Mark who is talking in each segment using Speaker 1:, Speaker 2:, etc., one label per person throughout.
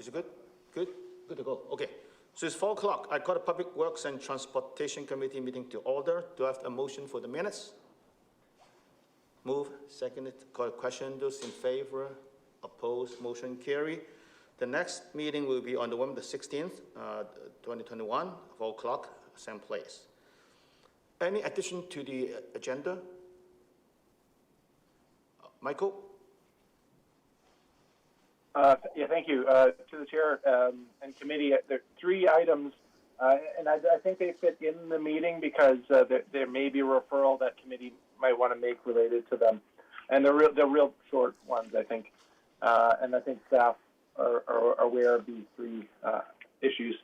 Speaker 1: Is it good? Good? Good to go. Okay. So it's 4 o'clock. I call the Public Works and Transportation Committee meeting to order. Do I have a motion for the minutes? Move. Seconded. Call a question. Those in favor? Opposed? Motion carry. The next meeting will be on November the 16th, 2021, 4 o'clock, same place. Any addition to the agenda? Michael?
Speaker 2: Yeah, thank you. To the chair and committee, there are 3 items, and I think they fit in the meeting because there may be a referral that committee might want to make related to them, and they're real short ones, I think. And I think staff are aware of these 3 issues.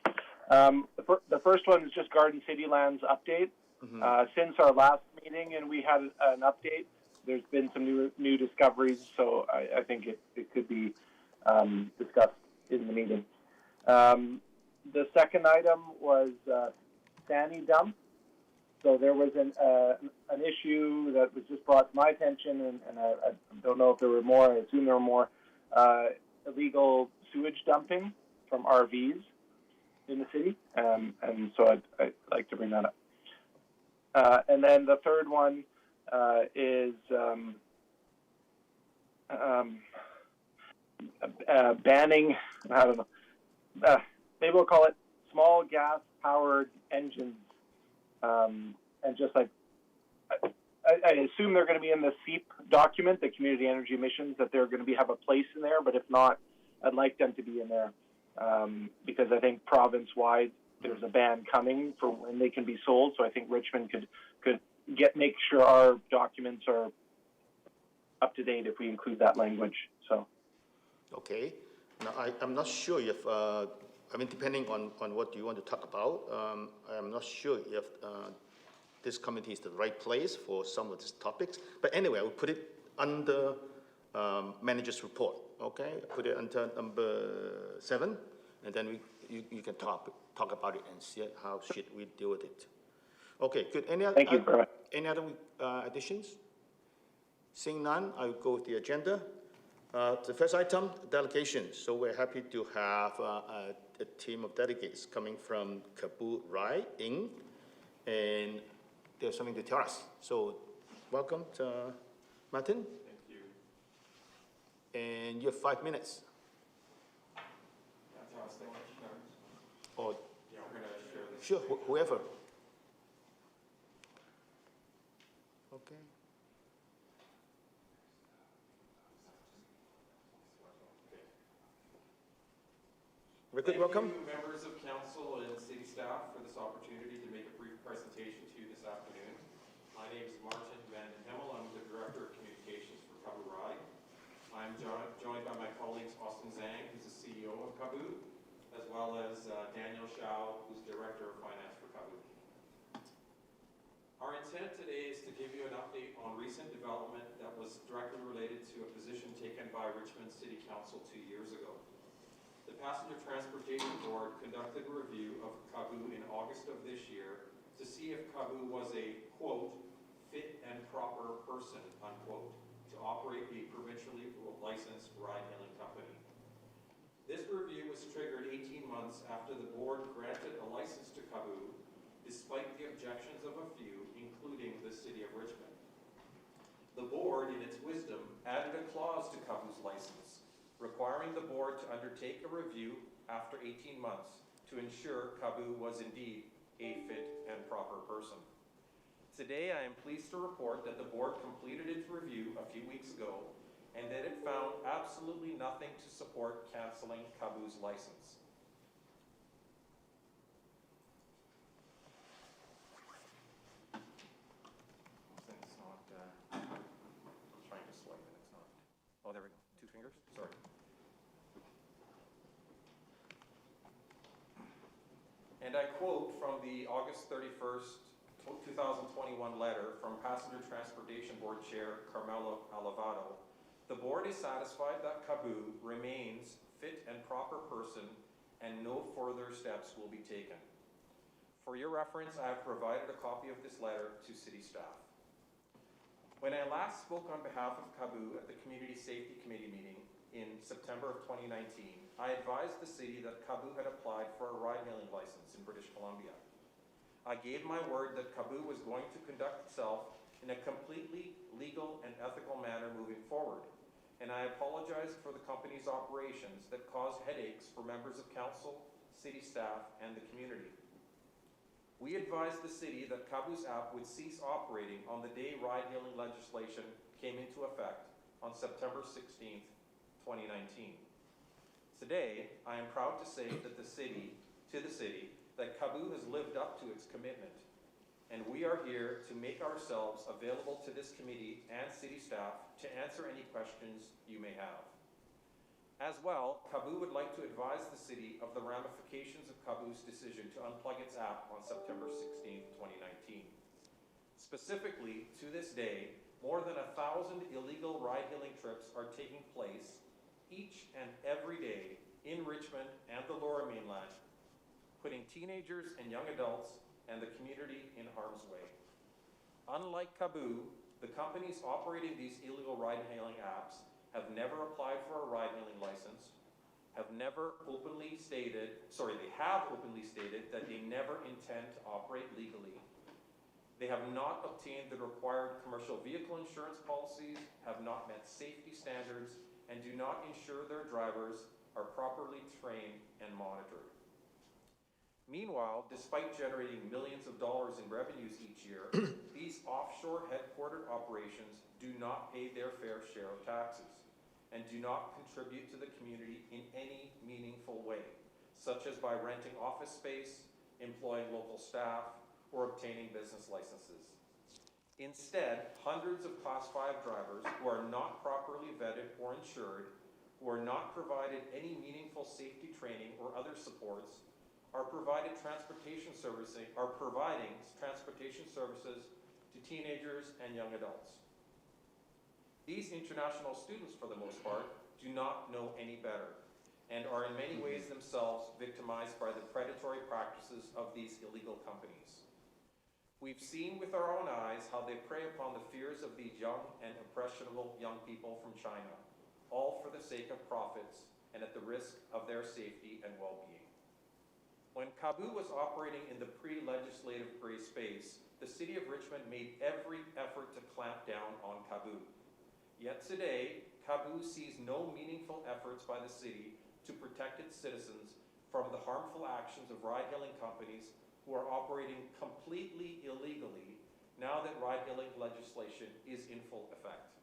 Speaker 2: The first one is just Garden City Lands update. Since our last meeting and we had an update, there's been some new discoveries, so I think it could be discussed in the meeting. The second item was Stanley Dump. So there was an issue that was just brought to my attention, and I don't know if there were more. I assume there were more illegal sewage dumping from RVs in the city, and so I'd like to bring that up. And then the third one is banning, I don't know, maybe we'll call it small gas-powered engines. And just like, I assume they're going to be in the SEEP document, the community energy emissions, that they're going to have a place in there, but if not, I'd like them to be in there because I think province-wide there's a ban coming for when they can be sold, so I think Richmond could make sure our documents are up to date if we include that language. So. Okay.
Speaker 1: Now, I'm not sure if, I mean, depending on what you want to talk about, I'm not sure if this committee is the right place for some of these topics. But anyway, I will put it under manager's report, okay? Put it under number 7, and then you can talk about it and see how should we deal with it. Okay, good. Any other additions? Seeing none, I will go with the agenda. The first item, delegations. So we're happy to have a team of delegates coming from Kabul Rai Inc. And there's something to tell us. So welcome to Martin.
Speaker 3: Thank you.
Speaker 1: And you have 5 minutes.
Speaker 3: That's how I was thinking.
Speaker 1: Or
Speaker 3: yeah, we're going to share this.
Speaker 1: Sure, whoever. Okay. Thank
Speaker 3: welcome.
Speaker 1: You,
Speaker 3: members of council and city staff, for this opportunity to make a brief presentation to you this afternoon. My name is Martin Van Hemmel. I'm the Director of Communications for Kabul Rai. I'm joined by my colleagues Austin Zhang, who's the CEO of Kabul, as well as Daniel Shao, who's Director of Finance for Kabul. Our intent today is to give you an update on recent development that was directly related to a position taken by Richmond City Council 2 years ago. The Passenger Transportation Board conducted a review of Kabul in August of this year to see if Kabul was a, quote, fit and proper person, unquote, to operate a provincially licensed ride-hailing company. This review was triggered 18 months after the board granted a license to Kabul, despite the objections of a few, including the City of Richmond. The board, in its wisdom, added a clause to Kabul's license, requiring the board to undertake a review after 18 months to ensure Kabul was indeed a fit and proper person. Today, I am pleased to report that the board completed its review a few weeks ago and that it found absolutely nothing to support canceling Kabul's license. It's not, I'm trying to swipe and it's not. Oh, there we go. 2 fingers? Sorry. And I quote from the August 31st, 2021 letter from Passenger Transportation Board Chair Carmelo Alevado. The board is satisfied that Kabul remains fit and proper person and no further steps will be taken. For your reference, I have provided a copy of this letter to city staff. When I last spoke on behalf of Kabul at the Community Safety Committee meeting, in September of 2019, I advised the city that Kabu had applied for a ride-hailing license in British Columbia. I gave my word that Kabu was going to conduct itself in a completely legal and ethical manner moving forward, and I apologized for the company's operations that caused headaches for members of council, city staff, and the community. We advised the city that Kabu's app would cease operating on the day ride-hailing legislation came into effect on September 16th, 2019. Today, I am proud to say that the city, that Kabu has lived up to its commitment, and we are here to make ourselves available to this committee and city staff to answer any questions you may have. As well, Kabu would like to advise the city of the ramifications of Kabu's decision to unplug its app on September 16th, 2019. Specifically, to this day, more than 1,000 illegal ride-hailing trips are taking place each and every day in Richmond and the Lower Mainland, putting teenagers and young adults and the community in harm's way. Unlike Kabu, the companies operating these illegal ride-hailing apps have never applied for a ride-hailing license, they have openly stated that they never intend to operate legally. They have not obtained the required commercial vehicle insurance policies, have not met safety standards, and do not ensure their drivers are properly trained and monitored. Meanwhile, despite generating millions of dollars in revenues each year, these offshore headquartered operations do not pay their fair share of taxes and do not contribute to the community in any meaningful way, such as by renting office space, employing local staff, or obtaining business licenses. Instead, hundreds of Class 5 drivers who are not properly vetted or insured, who are not provided any meaningful safety training or other supports, are providing transportation services to teenagers and young adults. These international students, for the most part, do not know any better and are in many ways themselves victimized by the predatory practices of these illegal companies. We've seen with our own eyes how they prey upon the fears of these young and impressionable young people from China, all for the sake of profits and at the risk of their safety and well-being. When Kabu was operating in the pre-legislative gray space, the city of Richmond made every effort to clamp down on Kabu. Yet today, Kabu sees no meaningful efforts by the city to protect its citizens from the harmful actions of ride-hailing companies who are operating completely illegally now that ride-hailing legislation is in full effect.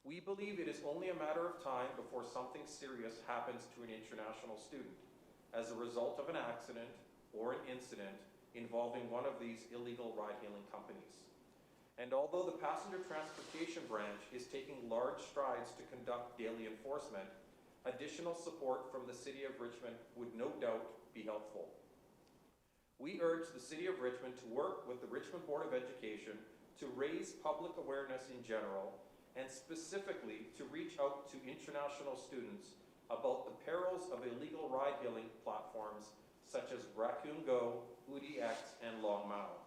Speaker 3: We believe it is only a matter of time before something serious happens to an international student as a result of an accident or an incident involving one of these illegal ride-hailing companies. And although the Passenger Transportation Branch is taking large strides to conduct daily enforcement, additional support from the City of Richmond would no doubt be helpful. We urge the City of Richmond to work with the Richmond Board of Education to raise public awareness in general and specifically to reach out to international students about the perils of illegal ride-hailing platforms such as Raccoon Go, UDX, and Longmao.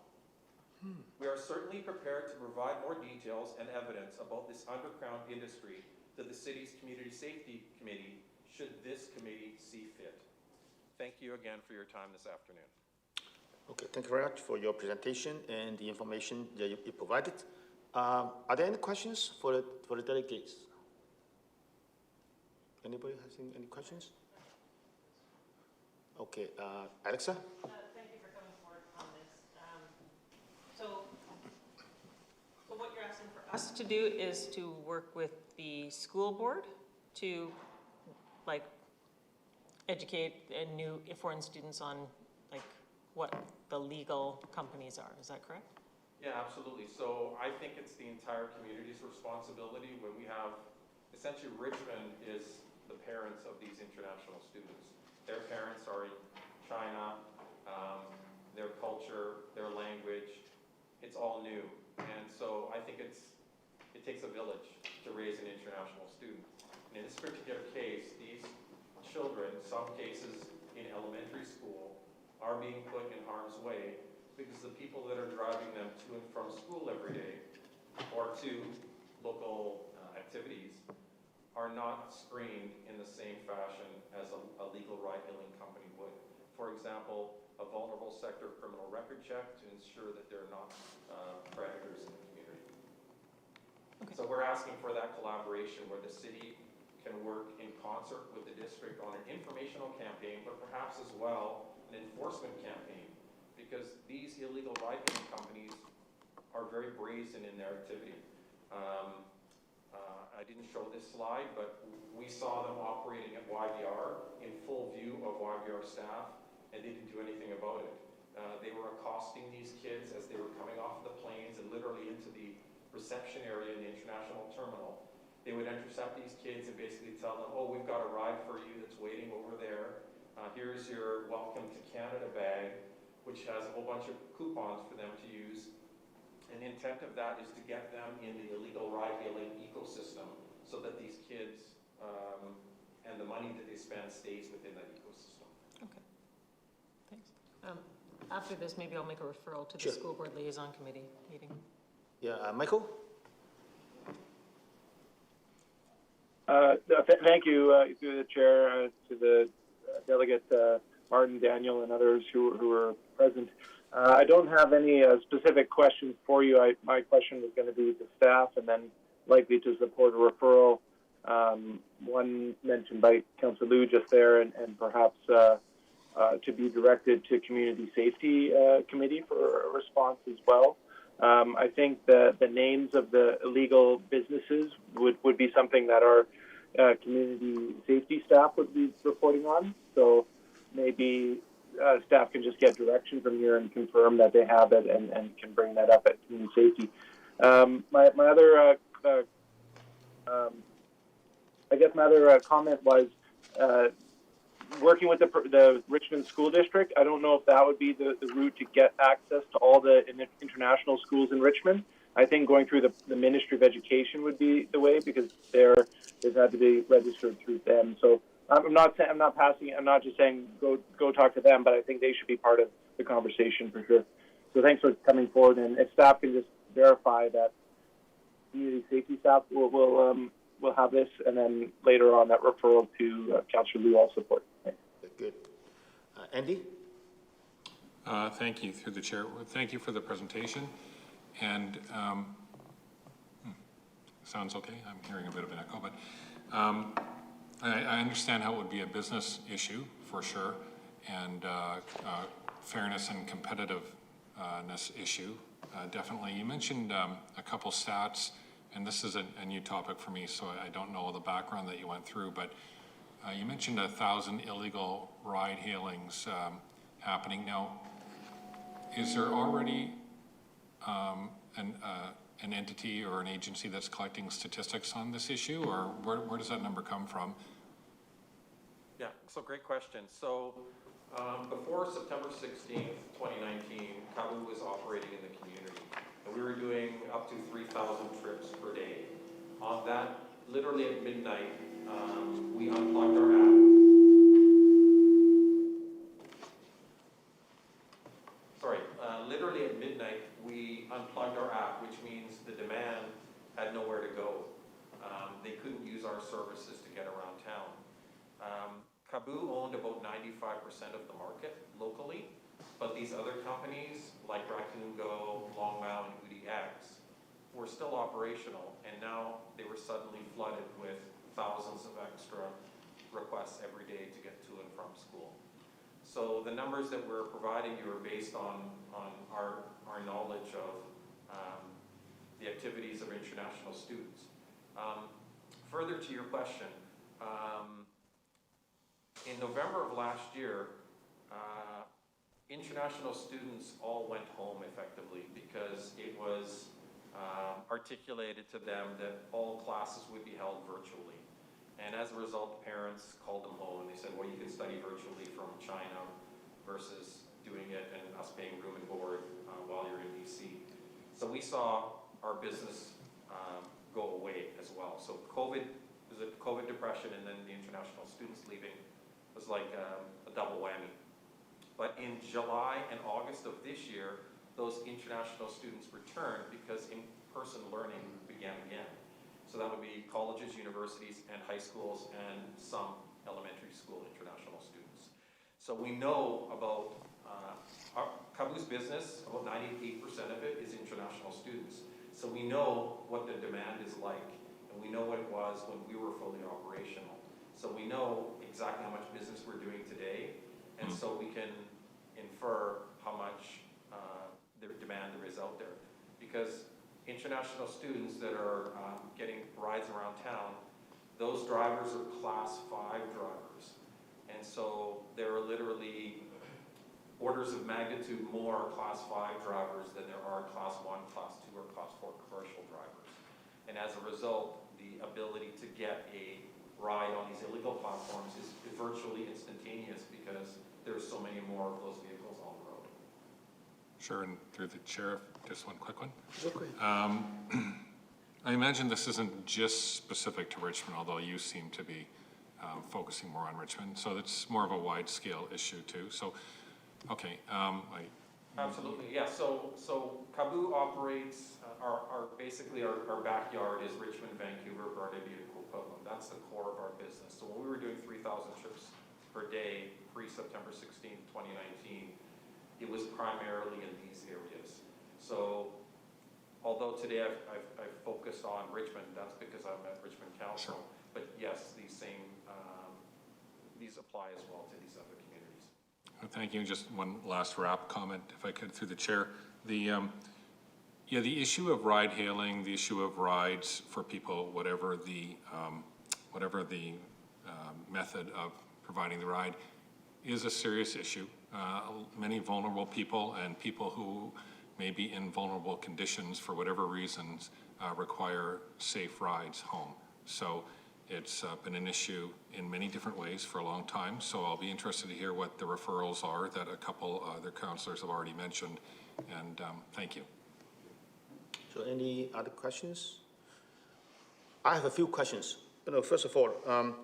Speaker 3: We are certainly prepared to provide more details and evidence about this underground industry to the city's Community Safety Committee should this committee see fit. Thank you again for your time this afternoon.
Speaker 1: Okay, thank you very much for your presentation and the information that you provided. Are there any questions for the delegates? Anybody has any questions? Okay, Alexa?
Speaker 4: Thank you for coming forward on this. So what you're asking for us to do is to work with the school board to educate new foreign students on what the legal companies are. Is that correct?
Speaker 3: Yeah, absolutely. So I think it's the entire community's responsibility when we have, essentially Richmond is the parents of these international students. Their parents are in China, their culture, their language, it's all new. And so I think it takes a village to raise an international student. And in this particular case, these children, some cases in elementary school, are being put in harm's way because the people that are driving them to and from school every day or to local activities are not screened in the same fashion as a legal ride-hailing company would. For example, a vulnerable sector criminal record check to ensure that they're not predators in the community.
Speaker 4: Okay.
Speaker 3: So we're asking for that collaboration where the city can work in concert with the district on an informational campaign, but perhaps as well an enforcement campaign, because these illegal ride-hailing companies are very brazen in their activity. I didn't show this slide, but we saw them operating at YVR in full view of YVR staff, and they didn't do anything about it. They were accosting these kids as they were coming off the planes and literally into the reception area in the international terminal. They would intercept these kids and basically tell them, oh, we've got a ride for you that's waiting over there. Here's your Welcome to Canada bag, which has a whole bunch of coupons for them to use. And the intent of that is to get them in the illegal ride-hailing ecosystem so that these kids and the money that they spend stays within that ecosystem.
Speaker 4: Okay, thanks. After this, maybe I'll make a referral to the
Speaker 1: Sure.
Speaker 4: school board liaison committee meeting.
Speaker 1: Yeah, Michael?
Speaker 2: Thank you, through the chair, to the delegate Martin, Daniel, and others who were present. I don't have any specific questions for you. My question was going to be to staff and then likely to support a referral. One mentioned by Councillor Liu just there, and perhaps to be directed to Community Safety Committee for a response as well. I think the names of the illegal businesses would be something that our community safety staff would be reporting on. So maybe staff can just get direction from here and confirm that they have it and can bring that up at community safety. My other comment was working with the Richmond School District. I don't know if that would be the route to get access to all the international schools in Richmond. I think going through the Ministry of Education would be the way, because they've had to be registered through them. So I'm not just saying go talk to them, but I think they should be part of the conversation for sure. So thanks for coming forward, and if staff can just verify that community safety staff will have this, and then later on that referral to Councillor Liu I'll support. Thanks.
Speaker 1: Good. Andy?
Speaker 5: Thank you, through the chair. Thank you for the presentation. And sounds okay. I'm hearing a bit of an echo, but I understand how it would be a business issue for sure, and fairness and competitiveness issue, definitely. You mentioned a couple stats, and this is a new topic for me, so I don't know the background that you went through, but you mentioned 1,000 illegal ride-hailings happening. Now, is there already an entity or an agency that's collecting statistics on this issue, or where does that number come from?
Speaker 3: Yeah, so great question. So before September 16th, 2019, Kabu was operating in the community, and we were doing up to 3,000 trips per day. On that, literally at midnight, we unplugged our app. Literally at midnight, we unplugged our app, which means the demand had nowhere to go. They couldn't use our services to get around town. Kabu owned about 95% of the market locally, but these other companies like Raccoon Go, Longmount, and UDX were still operational, and now they were suddenly flooded with thousands of extra requests every day to get to and from school. So the numbers that we're providing you are based on our knowledge of the activities of international students. Further to your question, in November of last year, international students all went home effectively because it was articulated to them that all classes would be held virtually. And as a result, parents called them home and they said, well, you can study virtually from China versus doing it and us paying room and board while you're in BC. So we saw our business go away as well. So COVID was a COVID depression, and then the international students leaving was like a double whammy. But in July and August of this year, those international students returned because in-person learning began again. So that would be colleges, universities, and high schools, and some elementary school international students. So we know about Kabu's business, about 98% of it is international students. So we know what the demand is like, and we know what it was when we were fully operational. So we know exactly how much business we're doing today, and so we can infer how much the demand there is out there. Because international students that are getting rides around town, those drivers are Class 5 drivers. And so there are literally orders of magnitude more Class 5 drivers than there are Class 1, Class 2, or Class 4 commercial drivers. And as a result, the ability to get a ride on these illegal platforms is virtually instantaneous because there's so many more of those vehicles on the road.
Speaker 5: Sure, and through the chair, just one quick one.
Speaker 1: Okay.
Speaker 5: I imagine this isn't just specific to Richmond, although you seem to be focusing more on Richmond. So it's more of a wide-scale issue too. So, okay,
Speaker 3: Absolutely, yeah. So Kabu operates, basically our backyard is Richmond, Vancouver, Burnaby, and Coquitlam. That's the core of our business. So when we were doing 3,000 trips per day pre-September 16, 2019, it was primarily in these areas. So although today I've focused on Richmond, that's because I'm at Richmond Council.
Speaker 5: Sure.
Speaker 3: But yes, these apply as well to these other communities.
Speaker 5: thank you. Just one last wrap comment, if I could, through the chair. The issue of ride hailing, the issue of rides for people, whatever the method of providing the ride, is a serious issue. Many vulnerable people and people who may be in vulnerable conditions for whatever reasons require safe rides home. So it's been an issue in many different ways for a long time. So I'll be interested to hear what the referrals are that a couple other councillors have already mentioned. And thank you.
Speaker 1: So any other questions? I have a few questions. First of all,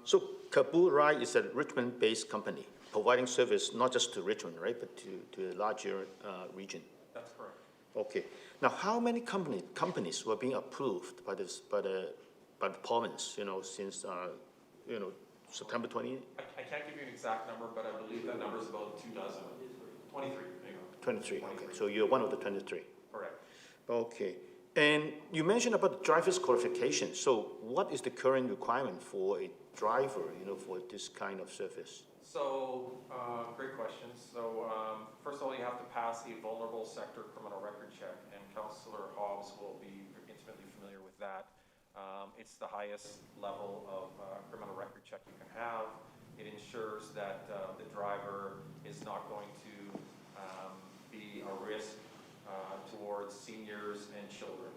Speaker 1: so Kabu Ride is a Richmond-based company providing service not just to Richmond, right, but to a larger region.
Speaker 3: That's correct.
Speaker 1: Okay. Now, how many companies were being approved by the province? Since September 20.
Speaker 3: I can't give you an exact number, but I believe that number is about 24. 23. There you go.
Speaker 1: 23. Okay. So you're one of the 23.
Speaker 3: Correct.
Speaker 1: Okay. And you mentioned about the driver's qualification. So what is the current requirement for a driver, for this kind of service?
Speaker 3: So, great question. So, first of all, you have to pass a vulnerable sector criminal record check, and Councillor Hobbs will be intimately familiar with that. It's the highest level of criminal record check you can have. It ensures that the driver is not going to be a risk towards seniors and children.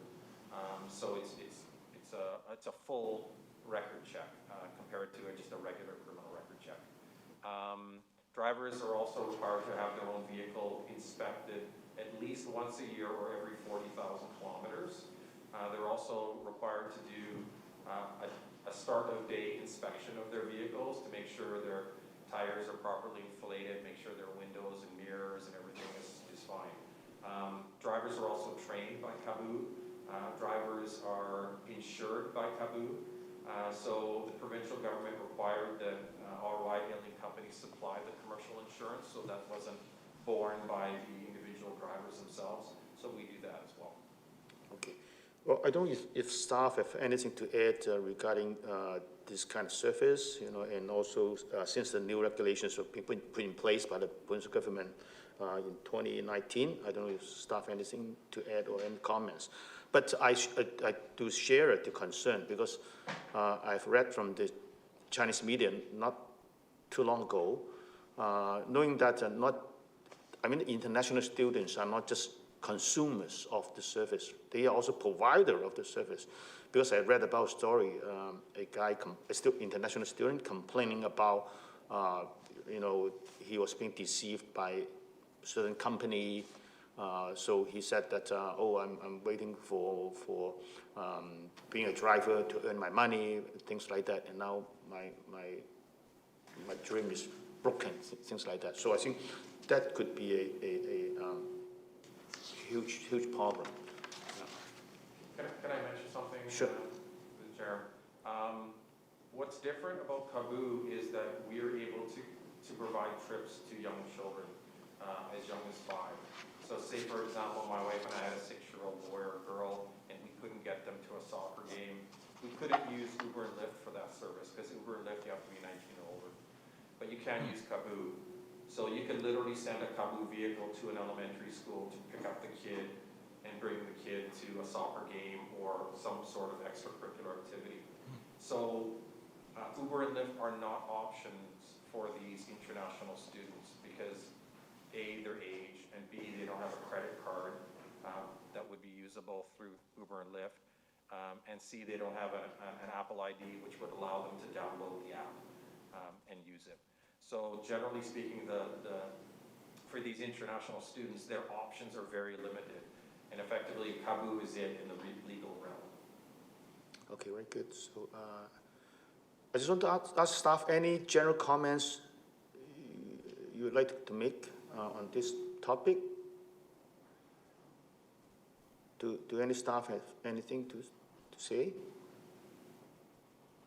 Speaker 3: So it's a full record check compared to just a regular criminal record check. Drivers are also required to have their own vehicle inspected at least once a year or every 40,000 kilometers. They're also required to do a start-of-day inspection of their vehicles to make sure their tires are properly inflated, make sure their windows and mirrors and everything is fine. Drivers are also trained by Kabu. Drivers are insured by Kabu. So the provincial government required that all ride-hailing companies supply the commercial insurance, so that wasn't borne by the individual drivers themselves. So we do that as well.
Speaker 1: Okay. Well, I don't know if staff have anything to add regarding this kind of service, and also since the new regulations have been put in place by the provincial government in 2019, I don't know if staff have anything to add or any comments. But I do share the concern because I've read from the Chinese media not too long ago, knowing that international students are not just consumers of the service, they are also provider of the service. Because I read about a story, a international student complaining about, he was being deceived by a certain company. So he said that, I'm waiting for being a driver to earn my money, things like that. And now my dream is broken, things like that. So I think that could be a huge problem.
Speaker 3: Can I mention something?
Speaker 1: Sure.
Speaker 3: To the Chair. What's different about KABU is that we are able to provide trips to young children as young as 5. So say, for example, my wife and I had a 6-year-old boy or girl, and we couldn't get them to a soccer game. We couldn't use Uber and Lyft for that service, because Uber and Lyft, you have to be 19 or older. But you can use KABU. So you can literally send a KABU vehicle to an elementary school to pick up the kid and bring the kid to a soccer game or some sort of extracurricular activity. So Uber and Lyft are not options for these international students because A, their age, and B, they don't have a credit card that would be usable through Uber and Lyft, and C, they don't have an Apple ID which would allow them to download the app and use it. So generally speaking, for these international students, their options are very limited, and effectively KABU is it in the legal realm.
Speaker 1: Okay, very good. So I just want to ask staff any general comments you would like to make on this topic. Do any staff have anything to say?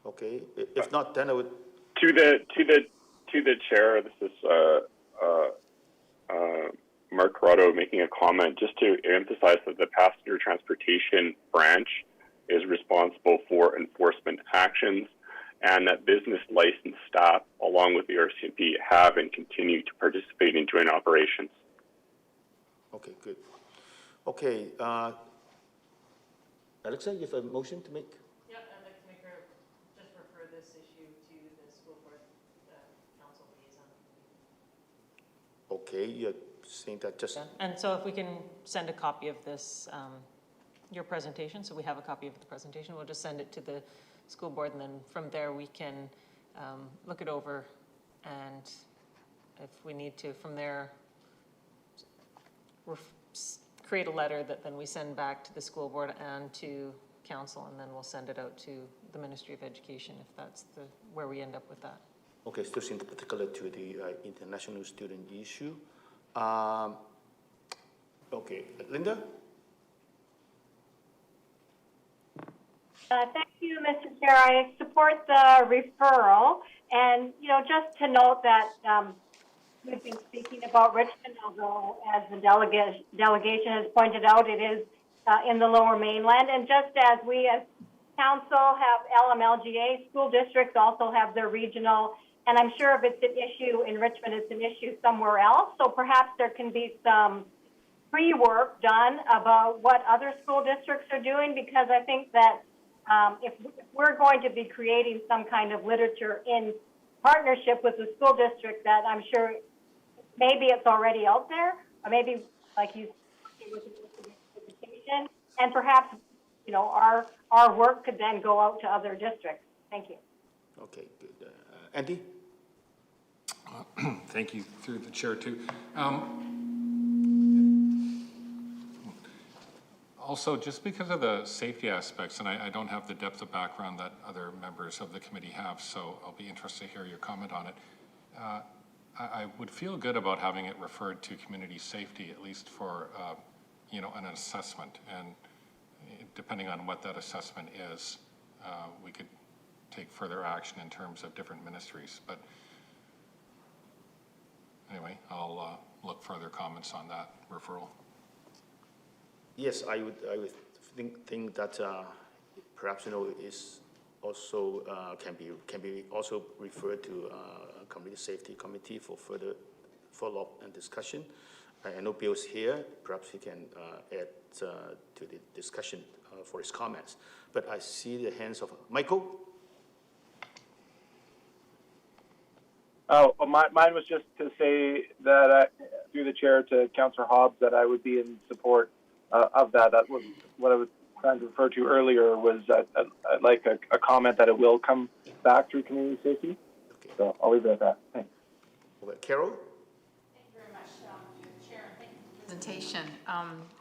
Speaker 1: Okay, if not, then I would.
Speaker 6: To the chair, this is Mark Corrado making a comment just to emphasize that the passenger transportation branch is responsible for enforcement actions, and that business licensed staff, along with the RCMP, have and continue to participate in joint operations.
Speaker 1: Okay, good. Okay, Alexa, you have a motion to make?
Speaker 4: Yeah, I'd like to make just refer this issue to the school board council liaison.
Speaker 1: Okay, you're saying that just.
Speaker 4: Yeah. And so if we can send a copy of this, your presentation, so we have a copy of the presentation, we'll just send it to the school board, and then from there we can look it over, and if we need to, from there, create a letter that then we send back to the school board and to council, and then we'll send it out to the Ministry of Education if that's where we end up with that.
Speaker 1: Okay, still in particular to the international student issue. Okay, Linda?
Speaker 7: Thank you, Mr. Chair. I support the referral. And, just to note that we've been speaking about Richmond, although as the delegation has pointed out, it is in the Lower Mainland. And just as we as council have LMLGA, school districts also have their regional, and I'm sure if it's an issue in Richmond, it's an issue somewhere else. So perhaps there can be some pre-work done about what other school districts are doing, because I think that if we're going to be creating some kind of literature in partnership with the school district, that I'm sure maybe it's already out there, or maybe like you said, with education, and perhaps our work could then go out to other districts. Thank you.
Speaker 1: Okay, good. Andy?
Speaker 5: Thank you, through the chair too. Also, just because of the safety aspects, and I don't have the depth of background that other members of the committee have, so I'll be interested to hear your comment on it. I would feel good about having it referred to community safety, at least for, an assessment. And depending on what that assessment is, we could take further action in terms of different ministries. But anyway, I'll look for other comments on that referral.
Speaker 1: Yes, I would think that perhaps is also can be also referred to Community Safety Committee for further follow-up and discussion. I know Bill's here. Perhaps he can add to the discussion for his comments. But I see the hands of Michael.
Speaker 2: Oh, mine was just to say that through the chair to Councillor Hobbs that I would be in support of that. That was what I was trying to refer to earlier, was I'd like a comment that it will come back through community safety.
Speaker 1: Okay.
Speaker 2: So I'll leave it at that. Thanks.
Speaker 1: Carol?
Speaker 8: Thank you very much, Chair, and thank you to the presentation.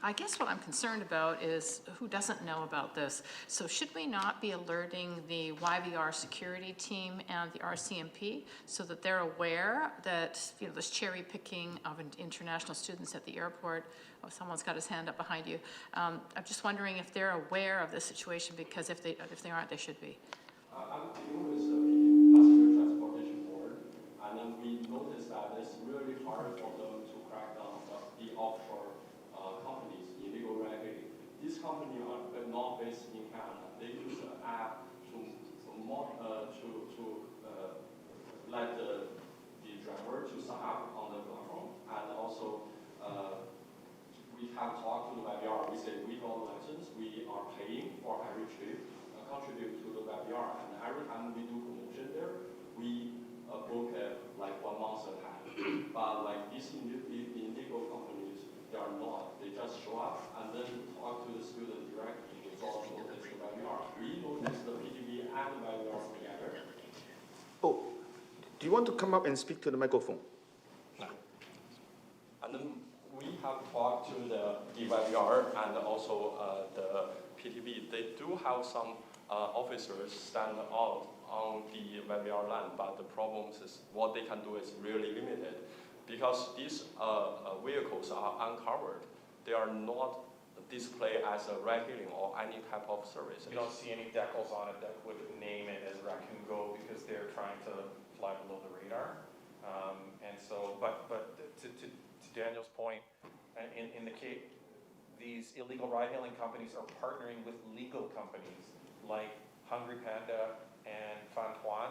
Speaker 8: I guess what I'm concerned about is who doesn't know about this. So should we not be alerting the YVR security team and the RCMP so that they're aware that, you know, this cherry picking of international students at the airport? Oh, someone's got his hand up behind you. I'm just wondering if they're aware of this situation, because if they aren't, they should be.
Speaker 3: I'm dealing with the passenger transportation board, and then we noticed that it's really hard for them to crack down the offshore companies, illegal ride-hailing. These companies are not based in Canada. They use an app to let the driver to sign up on the platform, and also we have talked to the YVR. We say we got the license. We are paying for every trip, contribute to the YVR, and every time we do promotion there, we book it like 1 month ahead. But like these illegal companies, they are not. They just show up and then talk to the student directly without notice the YVR. We notice the PTV and the YVR together.
Speaker 1: Oh, do you want to come up and speak to the microphone?
Speaker 3: And then we have talked to the YVR and also the PTV. They do have some officers stand out on the YVR land, but the problem is what they can do is really limited because these vehicles are uncovered. They are not displayed as a ride-hailing or any type of service.
Speaker 9: You don't see any decals on it that would name it as Raccoon Go because they're trying to fly below the radar. And so, but to Daniel's point, in the case, these illegal ride-hailing companies are partnering with legal companies like Hungry Panda and Fan Tuan.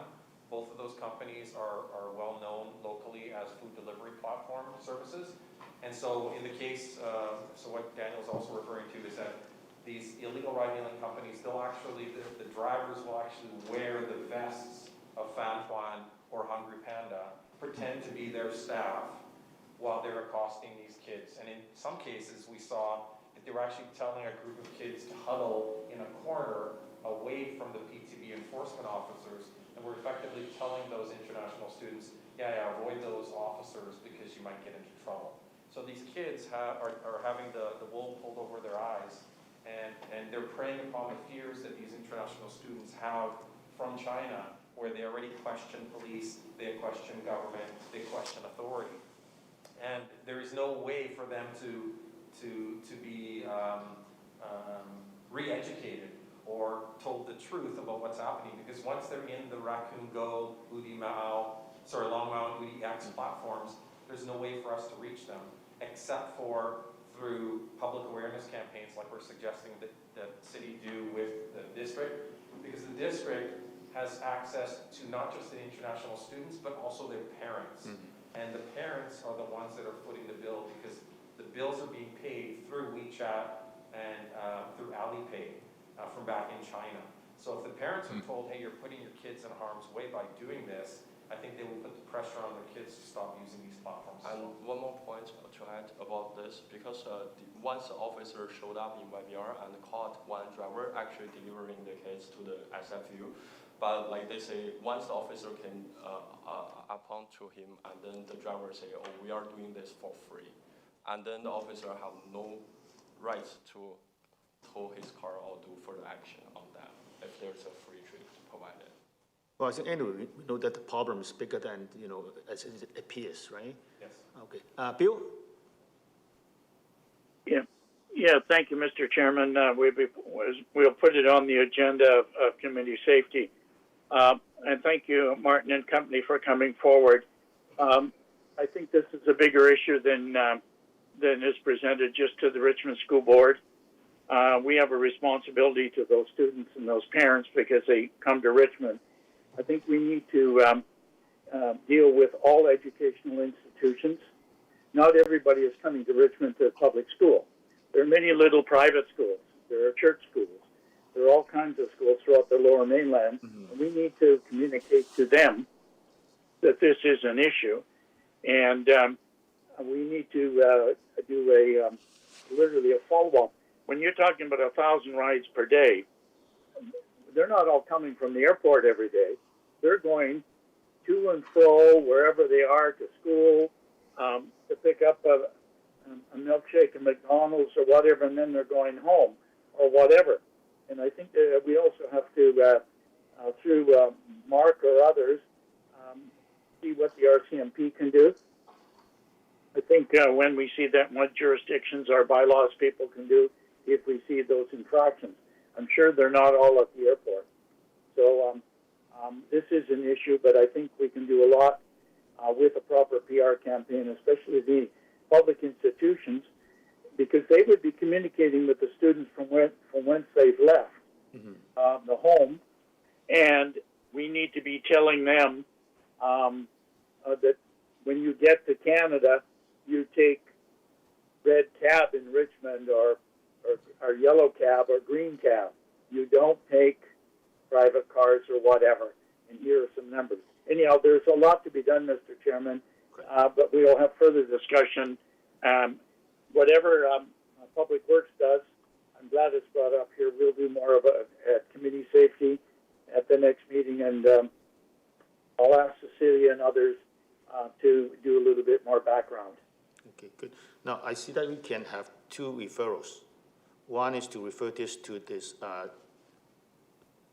Speaker 9: Both of those companies are well known locally as food delivery platform services. And so in the case, so what Daniel's also referring to is that these illegal ride-hailing companies, they'll actually, the drivers will actually wear the vests of Fan Tuan or Hungry Panda, pretend to be their staff while they're accosting these kids. And in some cases, we saw that they were actually telling a group of kids to huddle in a corner away from the PTV enforcement officers, and we're effectively telling those international students, avoid those officers because you might get into trouble. So these kids are having the wool pulled over their eyes, and they're preying upon the fears that these international students have from China, where they already question police, they question government, they question authority. And there is no way for them to be re-educated or told the truth about what's happening, because once they're in the Raccoon Go, Longmount, UDX platforms, there's no way for us to reach them, except for through public awareness campaigns like we're suggesting that the city do with the district, because the district has access to not just the international students, but also their parents. Mm-hmm. And the parents are the ones that are footing the bill, because the bills are being paid through WeChat and through Alipay. From back in China. So if the parents are told, hey, you're putting your kids in harm's way by doing this, I think they will put the pressure on their kids to stop using these platforms.
Speaker 10: And one more point to add about this, because once the officer showed up in YVR and caught one driver actually delivering the kids to the SFU, but like they say, once the officer came upon to him, and then the driver say, oh, we are doing this for free, and then the officer have no rights to tow his car or do further action on that if there's a free trip provided.
Speaker 1: Well, I think anyway, we know that the problem is bigger than, as it appears, right?
Speaker 9: Yes.
Speaker 1: Okay. Bill?
Speaker 11: Yeah. Thank you, Mr. Chairman. We'll put it on the agenda of committee safety. And thank you, Martin and company, for coming forward. I think this is a bigger issue than is presented just to the Richmond School Board. We have a responsibility to those students and those parents because they come to Richmond. I think we need to deal with all educational institutions. Not everybody is coming to Richmond to public school. There are many little private schools. There are church schools. There are all kinds of schools throughout the Lower Mainland. Mm-hmm. And we need to communicate to them that this is an issue. And we need to do literally a follow-up. When you're talking about 1,000 rides per day, they're not all coming from the airport every day. They're going to and fro wherever they are to school, to pick up a milkshake at McDonald's or whatever, and then they're going home or whatever. And I think that we also have to, through Mark or others, see what the RCMP can do. I think when we see that, what jurisdictions our bylaws people can do if we see those infractions. I'm sure they're not all at the airport. So this is an issue, but I think we can do a lot with a proper PR campaign, especially the public institutions, because they would be communicating with the students from whence they've left the home, and we need to be telling them that when you get to Canada, you take red cab in Richmond or yellow cab or green cab. You don't take private cars or whatever. And here are some numbers. Anyhow, there's a lot to be done, Mr. Chairman, but we will have further discussion. Whatever Public Works does, I'm glad it's brought up here. We'll do more of it at committee safety at the next meeting, and I'll ask Cecilia and others to do a little bit more background.
Speaker 1: Okay, good. Now, I see that we can have two referrals. One is to refer this to this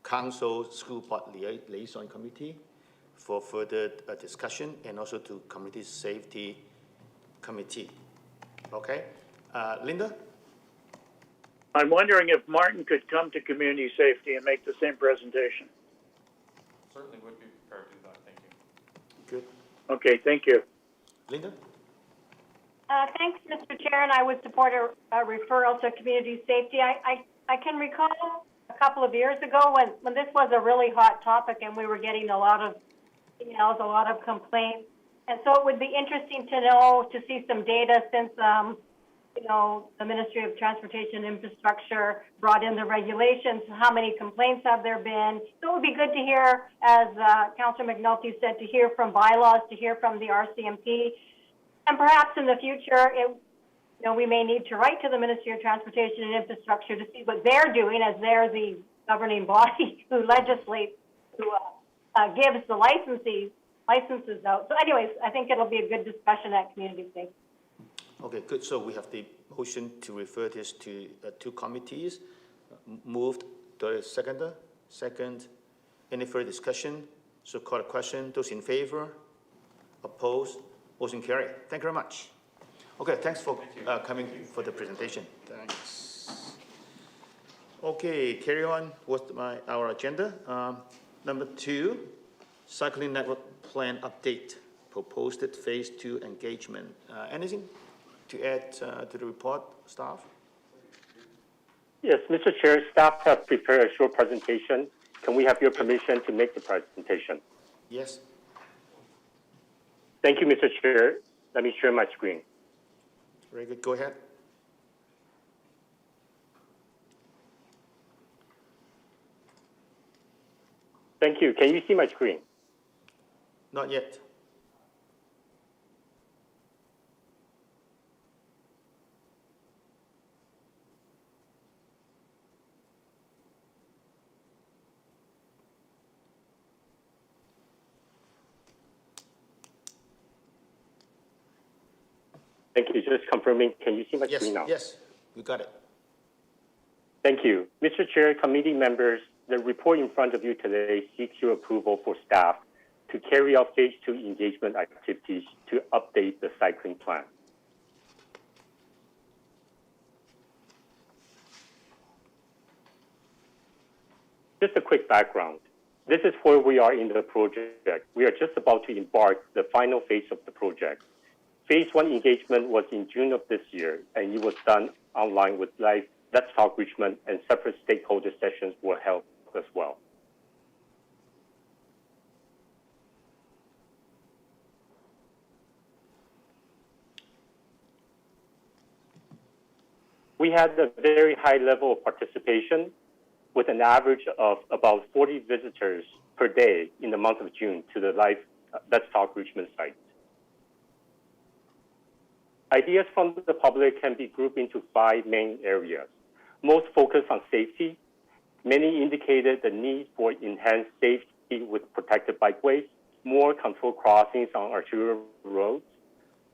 Speaker 1: Council School Board Liaison Committee for further discussion, and also to Community Safety Committee. Okay? Linda?
Speaker 11: I'm wondering if Martin could come to community safety and make the same presentation.
Speaker 9: Certainly would be prepared to do that, thank you.
Speaker 1: Good.
Speaker 11: Okay, thank you.
Speaker 1: Linda?
Speaker 7: Thanks, Mr. Chair, and I would support a referral to community safety. I can recall a couple of years ago when this was a really hot topic and we were getting a lot of emails, a lot of complaints. And so it would be interesting to see some data since, the Ministry of Transportation and Infrastructure brought in the regulations. How many complaints have there been? So it would be good to hear, as Councillor McNulty said, to hear from bylaws, to hear from the RCMP. And perhaps in the future, we may need to write to the Ministry of Transportation and Infrastructure to see what they're doing, as they're the governing body who legislates, who gives the licenses out. So anyways, I think it'll be a good discussion at community safety.
Speaker 1: Okay, good. So we have the motion to refer this to two committees. Moved. The seconder. Second. Any further discussion? So call a question. Those in favor? Opposed? Motion carried. Thank you very much. Okay, thanks for coming for the presentation. Thanks. Okay, carry on with our agenda. Number 2, cycling network plan update, proposed phase 2 engagement. Anything to add to the report, staff?
Speaker 12: Yes, Mr. Chair, staff have prepared a short presentation. Can we have your permission to make the presentation?
Speaker 1: Yes.
Speaker 12: Thank you, Mr. Chair. Let me share my screen.
Speaker 1: Very good. Go ahead.
Speaker 12: Thank you. Can you see my screen?
Speaker 1: Not yet.
Speaker 12: Thank you. Just confirming. Can you see my screen now?
Speaker 1: Yes, we got it.
Speaker 12: Thank you. Mr. Chair, committee members, the report in front of you today seeks your approval for staff to carry out phase 2 engagement activities to update the cycling plan. Just a quick background. This is where we are in the project. We are just about to embark the final phase of the project. Phase 1 engagement was in June of this year, and it was done online with live Let's Talk Richmond, and separate stakeholder sessions were held as well. We had a very high level of participation, with an average of about 40 visitors per day in the month of June to the live Let's Talk Richmond site. Ideas from the public can be grouped into 5 main areas. Most focus on safety. Many indicated the need for enhanced safety with protected bikeways, more controlled crossings on arterial roads,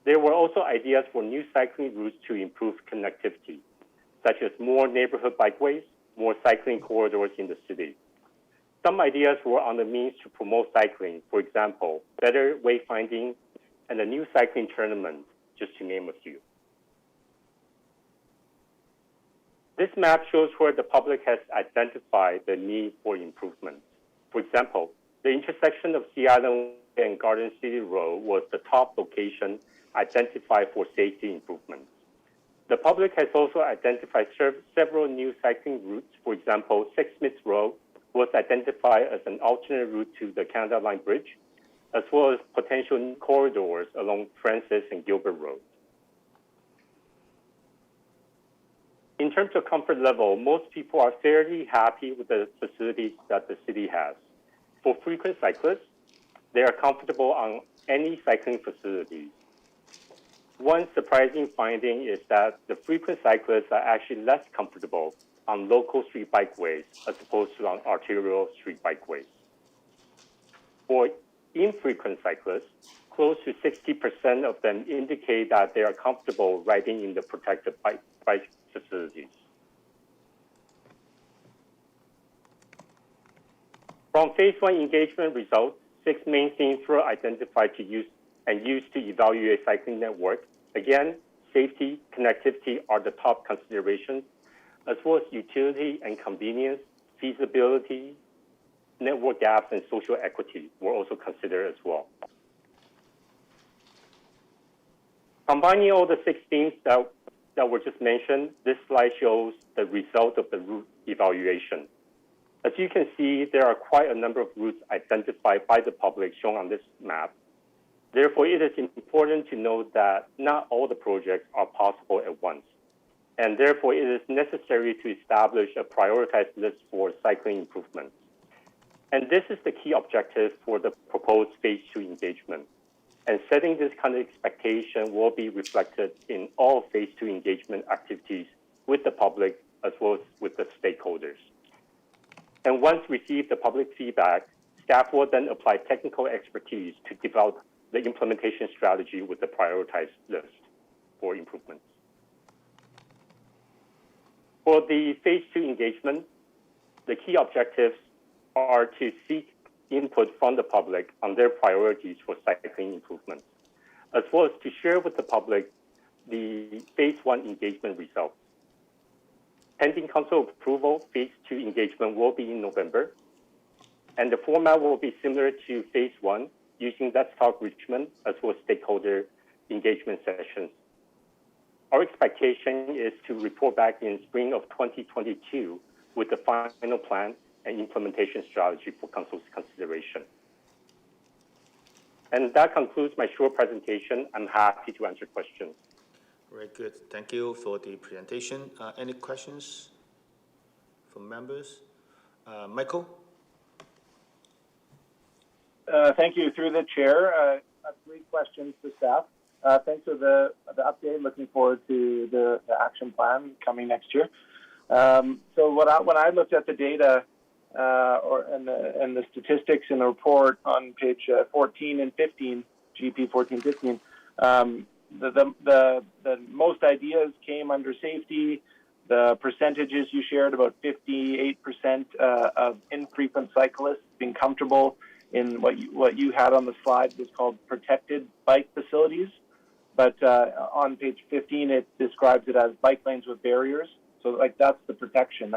Speaker 12: There were also ideas for new cycling routes to improve connectivity, such as more neighborhood bikeways, more cycling corridors in the city. Some ideas were on the means to promote cycling, for example, better wayfinding and a new cycling tournament, just to name a few. This map shows where the public has identified the need for improvement. For example, the intersection of Sea Island and Garden City Road was the top location identified for safety improvements. The public has also identified several new cycling routes. For example, Six Smiths Road was identified as an alternate route to the Canada Line Bridge, as well as potential new corridors along Francis and Gilbert Road. In terms of comfort level, most people are fairly happy with the facilities that the city has. For frequent cyclists, they are comfortable on any cycling facilities. One surprising finding is that the frequent cyclists are actually less comfortable on local street bikeways as opposed to on arterial street bikeways. For infrequent cyclists, close to 60% of them indicate that they are comfortable riding in the protected bike facilities. From phase one engagement results, 6 main themes were identified to use to evaluate cycling network. Again, safety, connectivity are the top considerations, as well as utility and convenience, feasibility, network gaps, and social equity were also considered as well. Combining all the 6 themes that were just mentioned, this slide shows the result of the route evaluation. As you can see, there are quite a number of routes identified by the public shown on this map. Therefore, it is important to note that not all the projects are possible at once. And therefore, it is necessary to establish a prioritized list for cycling improvements. And this is the key objective for the proposed phase 2 engagement. And setting this kind of expectation will be reflected in all phase 2 engagement activities with the public as well as with the stakeholders. And once received the public feedback, staff will then apply technical expertise to develop the implementation strategy with the prioritized list for improvements. For the phase 2 engagement, the key objectives are to seek input from the public on their priorities for cycling improvements, as well as to share with the public the phase 1 engagement results. Pending council approval, phase 2 engagement will be in November, and the format will be similar to phase 1, using Let's Talk Richmond as well as stakeholder engagement sessions. Our expectation is to report back in spring of 2022 with the final plan and implementation strategy for council's consideration. And that concludes my short presentation. I'm happy to answer questions.
Speaker 1: Very good. Thank you for the presentation. Any questions from members? Michael?
Speaker 2: Thank you. Through the chair, I have 3 questions to staff. Thanks for the update. Looking forward to the action plan coming next year. So when I looked at the data and the statistics in the report on page 14 and 15, GP 14-15, the most ideas came under safety. The percentages you shared, about 58% of infrequent cyclists being comfortable in what you had on the slide was called protected bike facilities. But on page 15, it describes it as bike lanes with barriers. So like that's the protection.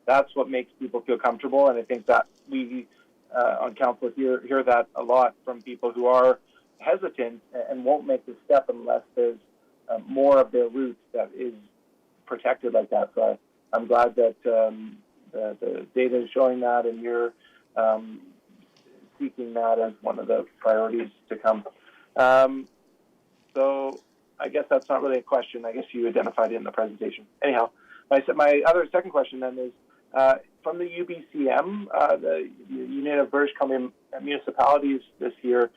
Speaker 2: That's what makes people feel comfortable. And I think that we on council hear that a lot from people who are hesitant and won't make the step unless there's more of their routes that is protected like that. So I'm glad that the data is showing that, and you're seeking that as one of the priorities to come. So I guess that's not really a question. I guess you identified it in the presentation. Anyhow, my other second question then is from the UBCM, the Union of British Columbia Municipalities this year,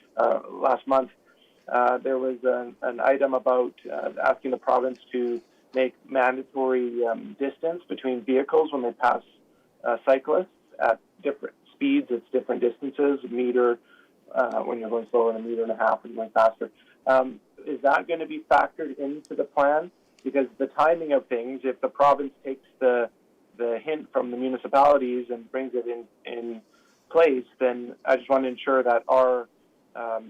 Speaker 2: last month, there was an item about asking the province to make mandatory distance between vehicles when they pass cyclists at different speeds. It's different distances, a meter when you're going slower and a meter and a half when you're going faster. is that going to be factored into the plan? Because the timing of things, if the province takes the hint from the municipalities and brings it in place, then I just want to ensure that our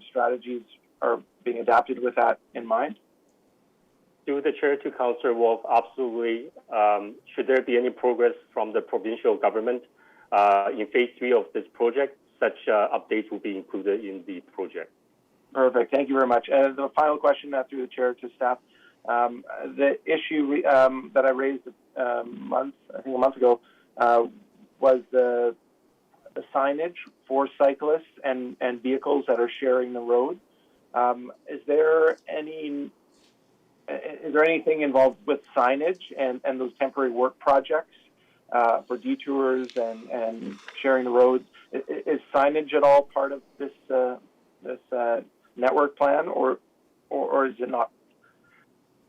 Speaker 2: strategies are being adapted with that in mind.
Speaker 12: Through the chair to Councillor Wolf, absolutely. Should there be any progress from the provincial government in phase 3 of this project, such updates will be included in the project.
Speaker 2: Perfect. Thank you very much. And the final question through the chair to staff. The issue that I raised a month ago, was the signage for cyclists and vehicles that are sharing the road. Is there anything involved with signage and those temporary work projects for detours and sharing the roads? Is signage at all part of this network plan, or is it not?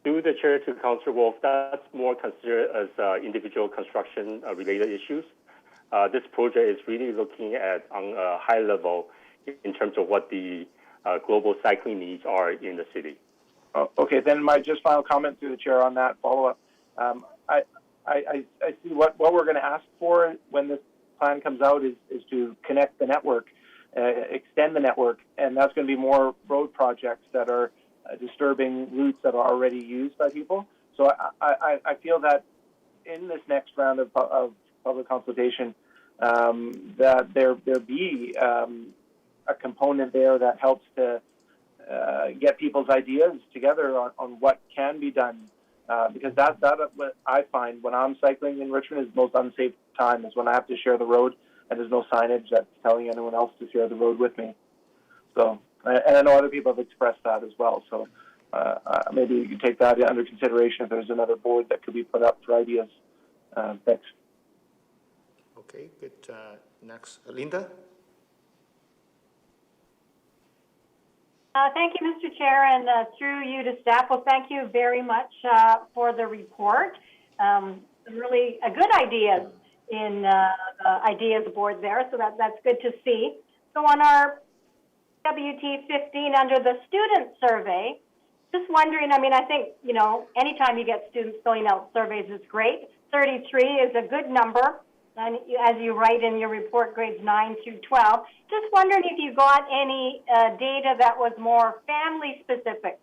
Speaker 12: Through the chair to Councillor Wolf, that's more considered as individual construction related issues. This project is really looking at on a high level in terms of what the global cycling needs are in the city.
Speaker 2: Oh, okay, then my just final comment through the chair on that follow-up. I see what we're going to ask for when this plan comes out is to connect the network, extend the network, and that's going to be more road projects that are disturbing routes that are already used by people. So I feel that in this next round of public consultation, that there be a component there that helps to get people's ideas together on what can be done, because that's what I find when I'm cycling in Richmond is the most unsafe time is when I have to share the road and there's no signage that's telling anyone else to share the road with me. So, and I know other people have expressed that as well. So maybe you can take that under consideration if there's another board that could be put up for ideas. Thanks.
Speaker 1: Okay, good. Next, Linda.
Speaker 7: Thank you, Mr. Chair, and through you to staff. Well, thank you very much for the report. Really good ideas in the ideas board there, so that's good to see. So on our WT15 under the student survey, just wondering, I mean, I think, you know, anytime you get students filling out surveys is great. 33 is a good number, and as you write in your report, grades 9 through 12. Just wondering if you got any data that was more family specific.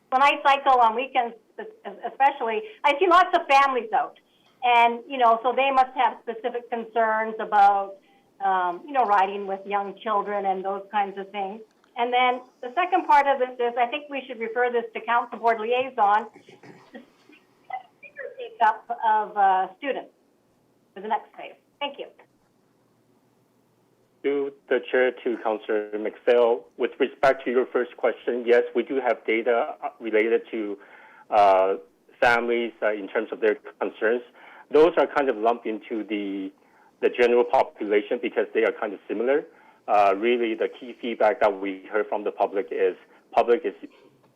Speaker 7: When I cycle on weekends especially, I see lots of families out. And, you know, so they must have specific concerns about, you know, riding with young children and those kinds of things. And then the second part of this is I think we should refer this to Council Board Liaison to take up of students for the next phase. Thank you.
Speaker 12: To the chair to Councillor McPhail, with respect to your first question, yes, we do have data related to families in terms of their concerns. Those are kind of lumped into the general population because they are kind of similar. Really, the key feedback that we heard from the public is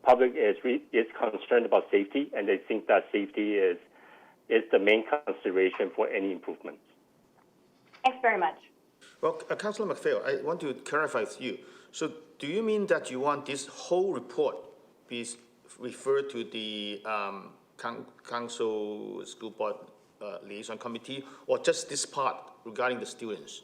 Speaker 12: concerned about safety, and they think that safety is the main consideration for any improvements.
Speaker 7: Thanks very much.
Speaker 1: Well, Councillor McPhail, I want to clarify with you. So do you mean that you want this whole report be referred to the Council School Board Liaison Committee, or just this part regarding the students?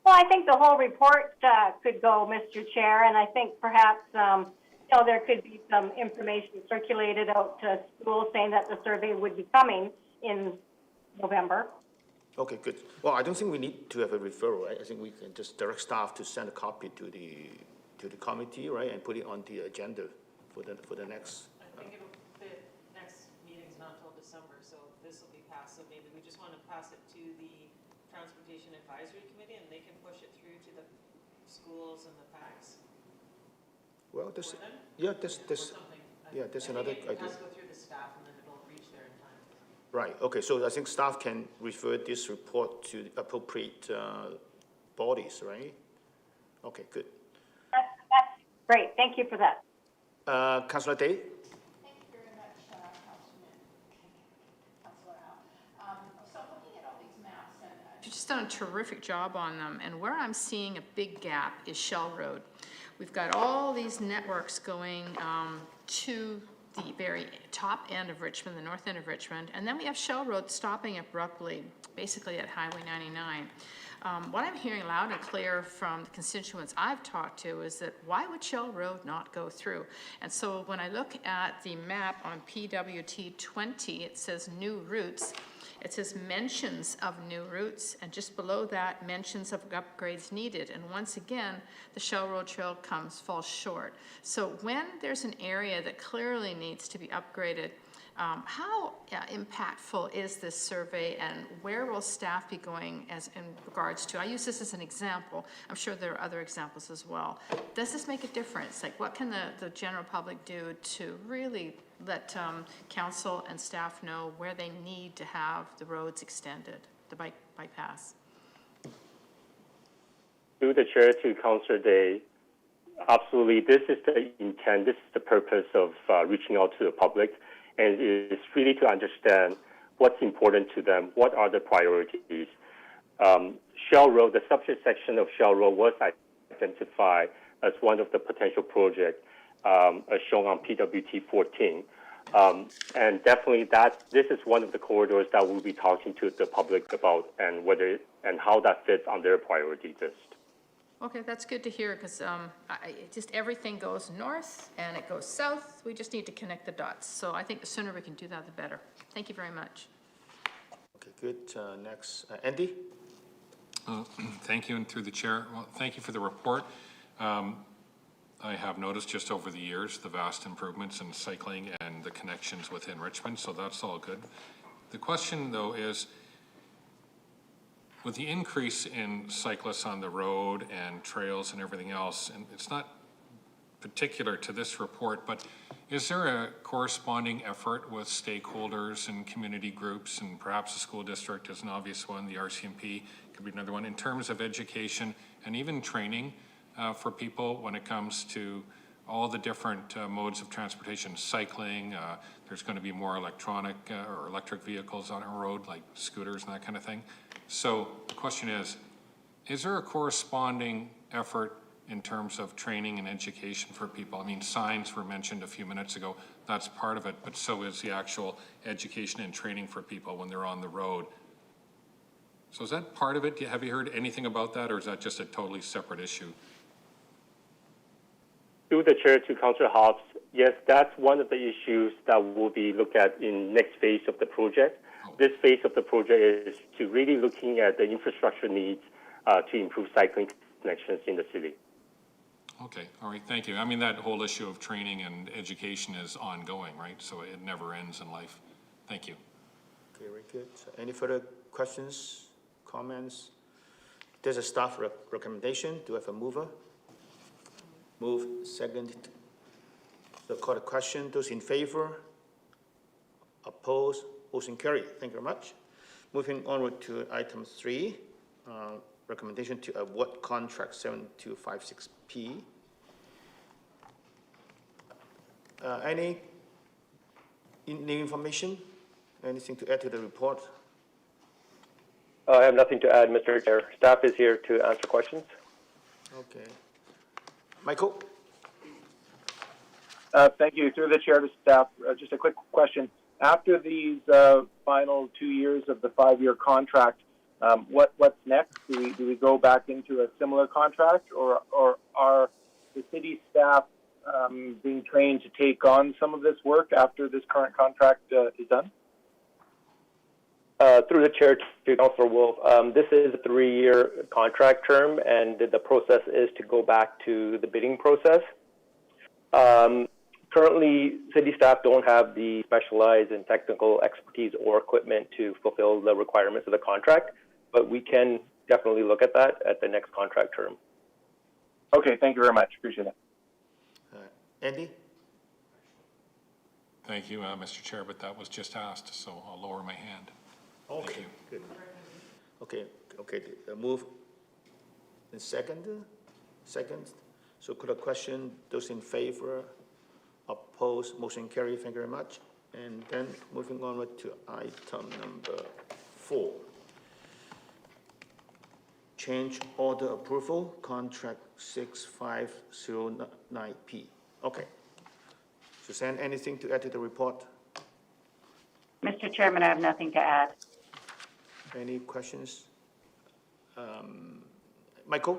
Speaker 7: Well, I think the whole report could go, Mr. Chair, and I think perhaps you know, there could be some information circulated out to schools saying that the survey would be coming in November.
Speaker 1: Okay, good. Well, I don't think we need to have a referral, right? I think we can just direct staff to send a copy to the committee, right, and put it on the agenda for the next.
Speaker 4: I think the next meeting's not until December, so this will be passed. So maybe we just want to pass it to the Transportation Advisory Committee, and they can push it through to the schools and the PACs.
Speaker 1: Well, this another idea.
Speaker 4: It has to go through the staff, and then it'll reach there in time.
Speaker 1: Right. Okay. So I think staff can refer this report to the appropriate bodies, right? Okay. Good.
Speaker 7: That's great. Thank you for that.
Speaker 1: Councillor Day.
Speaker 8: Thank you very much, Councillor Al. So looking at all these maps, and just done a terrific job on them, and where I'm seeing a big gap is Shell Road. We've got all these networks going to the very top end of Richmond, the north end of Richmond, and then we have Shell Road stopping abruptly, basically at Highway 99. What I'm hearing loud and clear from the constituents I've talked to is that why would Shell Road not go through? And so when I look at the map on PWT 20, it says new routes. It says mentions of new routes, and just below that, mentions of upgrades needed. And once again, the Shell Road Trail falls short. So when there's an area that clearly needs to be upgraded, how impactful is this survey, and where will staff be going in regards to, I use this as an example, I'm sure there are other examples as well. Does this make a difference? Like, what can the general public do to really let council and staff know where they need to have the roads extended, the bike paths?
Speaker 12: Through the chair to Councillor Day, absolutely, this is the intent, this is the purpose of reaching out to the public, and it's really to understand what's important to them, what are the priorities. Shell Road, the subject section of Shell Road was identified as one of the potential projects as shown on PWT 14. And definitely this is one of the corridors that we'll be talking to the public about, and how that fits on their priority list.
Speaker 8: Okay, that's good to hear, because just everything goes north and it goes south. We just need to connect the dots. So I think the sooner we can do that, the better. Thank you very much.
Speaker 1: Okay, good. Next, Andy?
Speaker 5: Thank you, and through the chair, well, thank you for the report. I have noticed just over the years the vast improvements in cycling and the connections within Richmond, so that's all good. The question, though, is, with the increase in cyclists on the road and trails and everything else, and it's not particular to this report, but is there a corresponding effort with stakeholders and community groups, and perhaps the school district is an obvious one, the RCMP could be another one, in terms of education and even training for people when it comes to all the different modes of transportation, cycling, there's going to be more electronic or electric vehicles on our road, like scooters and that kind of thing. So the question is there a corresponding effort in terms of training and education for people? I mean, signs were mentioned a few minutes ago, that's part of it, but so is the actual education and training for people when they're on the road. So is that part of it? Have you heard anything about that, or is that just a totally separate issue?
Speaker 12: Through the chair to Councillor Hobbs, yes, that's one of the issues that will be looked at in next phase of the project. This phase of the project is to really looking at the infrastructure needs to improve cycling connections in the city.
Speaker 5: Okay, all right, thank you. I mean, that whole issue of training and education is ongoing, right? So it never ends in life. Thank you.
Speaker 1: Okay, very good. So any further questions, comments? There's a staff recommendation. Do I have a mover? Move, second. So call the question. Those in favor? Opposed? Motion carried. Thank you very much. Moving onward to item 3, recommendation to award contract 7256P. Any new information? Anything to add to the report?
Speaker 13: I have nothing to add, Mr. Chair. Staff is here to answer questions.
Speaker 1: Okay. Michael?
Speaker 2: Thank you. Through the chair to staff, just a quick question. After these final 2 years of the 5-year contract, what's next? Do we go back into a similar contract, or are the city staff being trained to take on some of this work after this current contract is done?
Speaker 13: Through the chair to Councillor Wolf, this is a 3-year contract term, and the process is to go back to the bidding process. Currently, city staff don't have the specialized and technical expertise or equipment to fulfill the requirements of the contract, but we can definitely look at that at the next contract term.
Speaker 2: Okay, thank you very much. Appreciate it.
Speaker 1: Andy?
Speaker 5: Thank you, Mr. Chair, but that was just asked, so I'll lower my hand.
Speaker 1: Okay,
Speaker 5: Thank you.
Speaker 1: good. Okay, move. And second? So could a question, those in favor, opposed, motion carried, thank you very much. And then moving on to item number 4. change order approval, contract 6509P. Okay. Suzanne, anything to add to the report?
Speaker 14: Mr. Chairman, I have nothing to add.
Speaker 1: Any questions? Michael?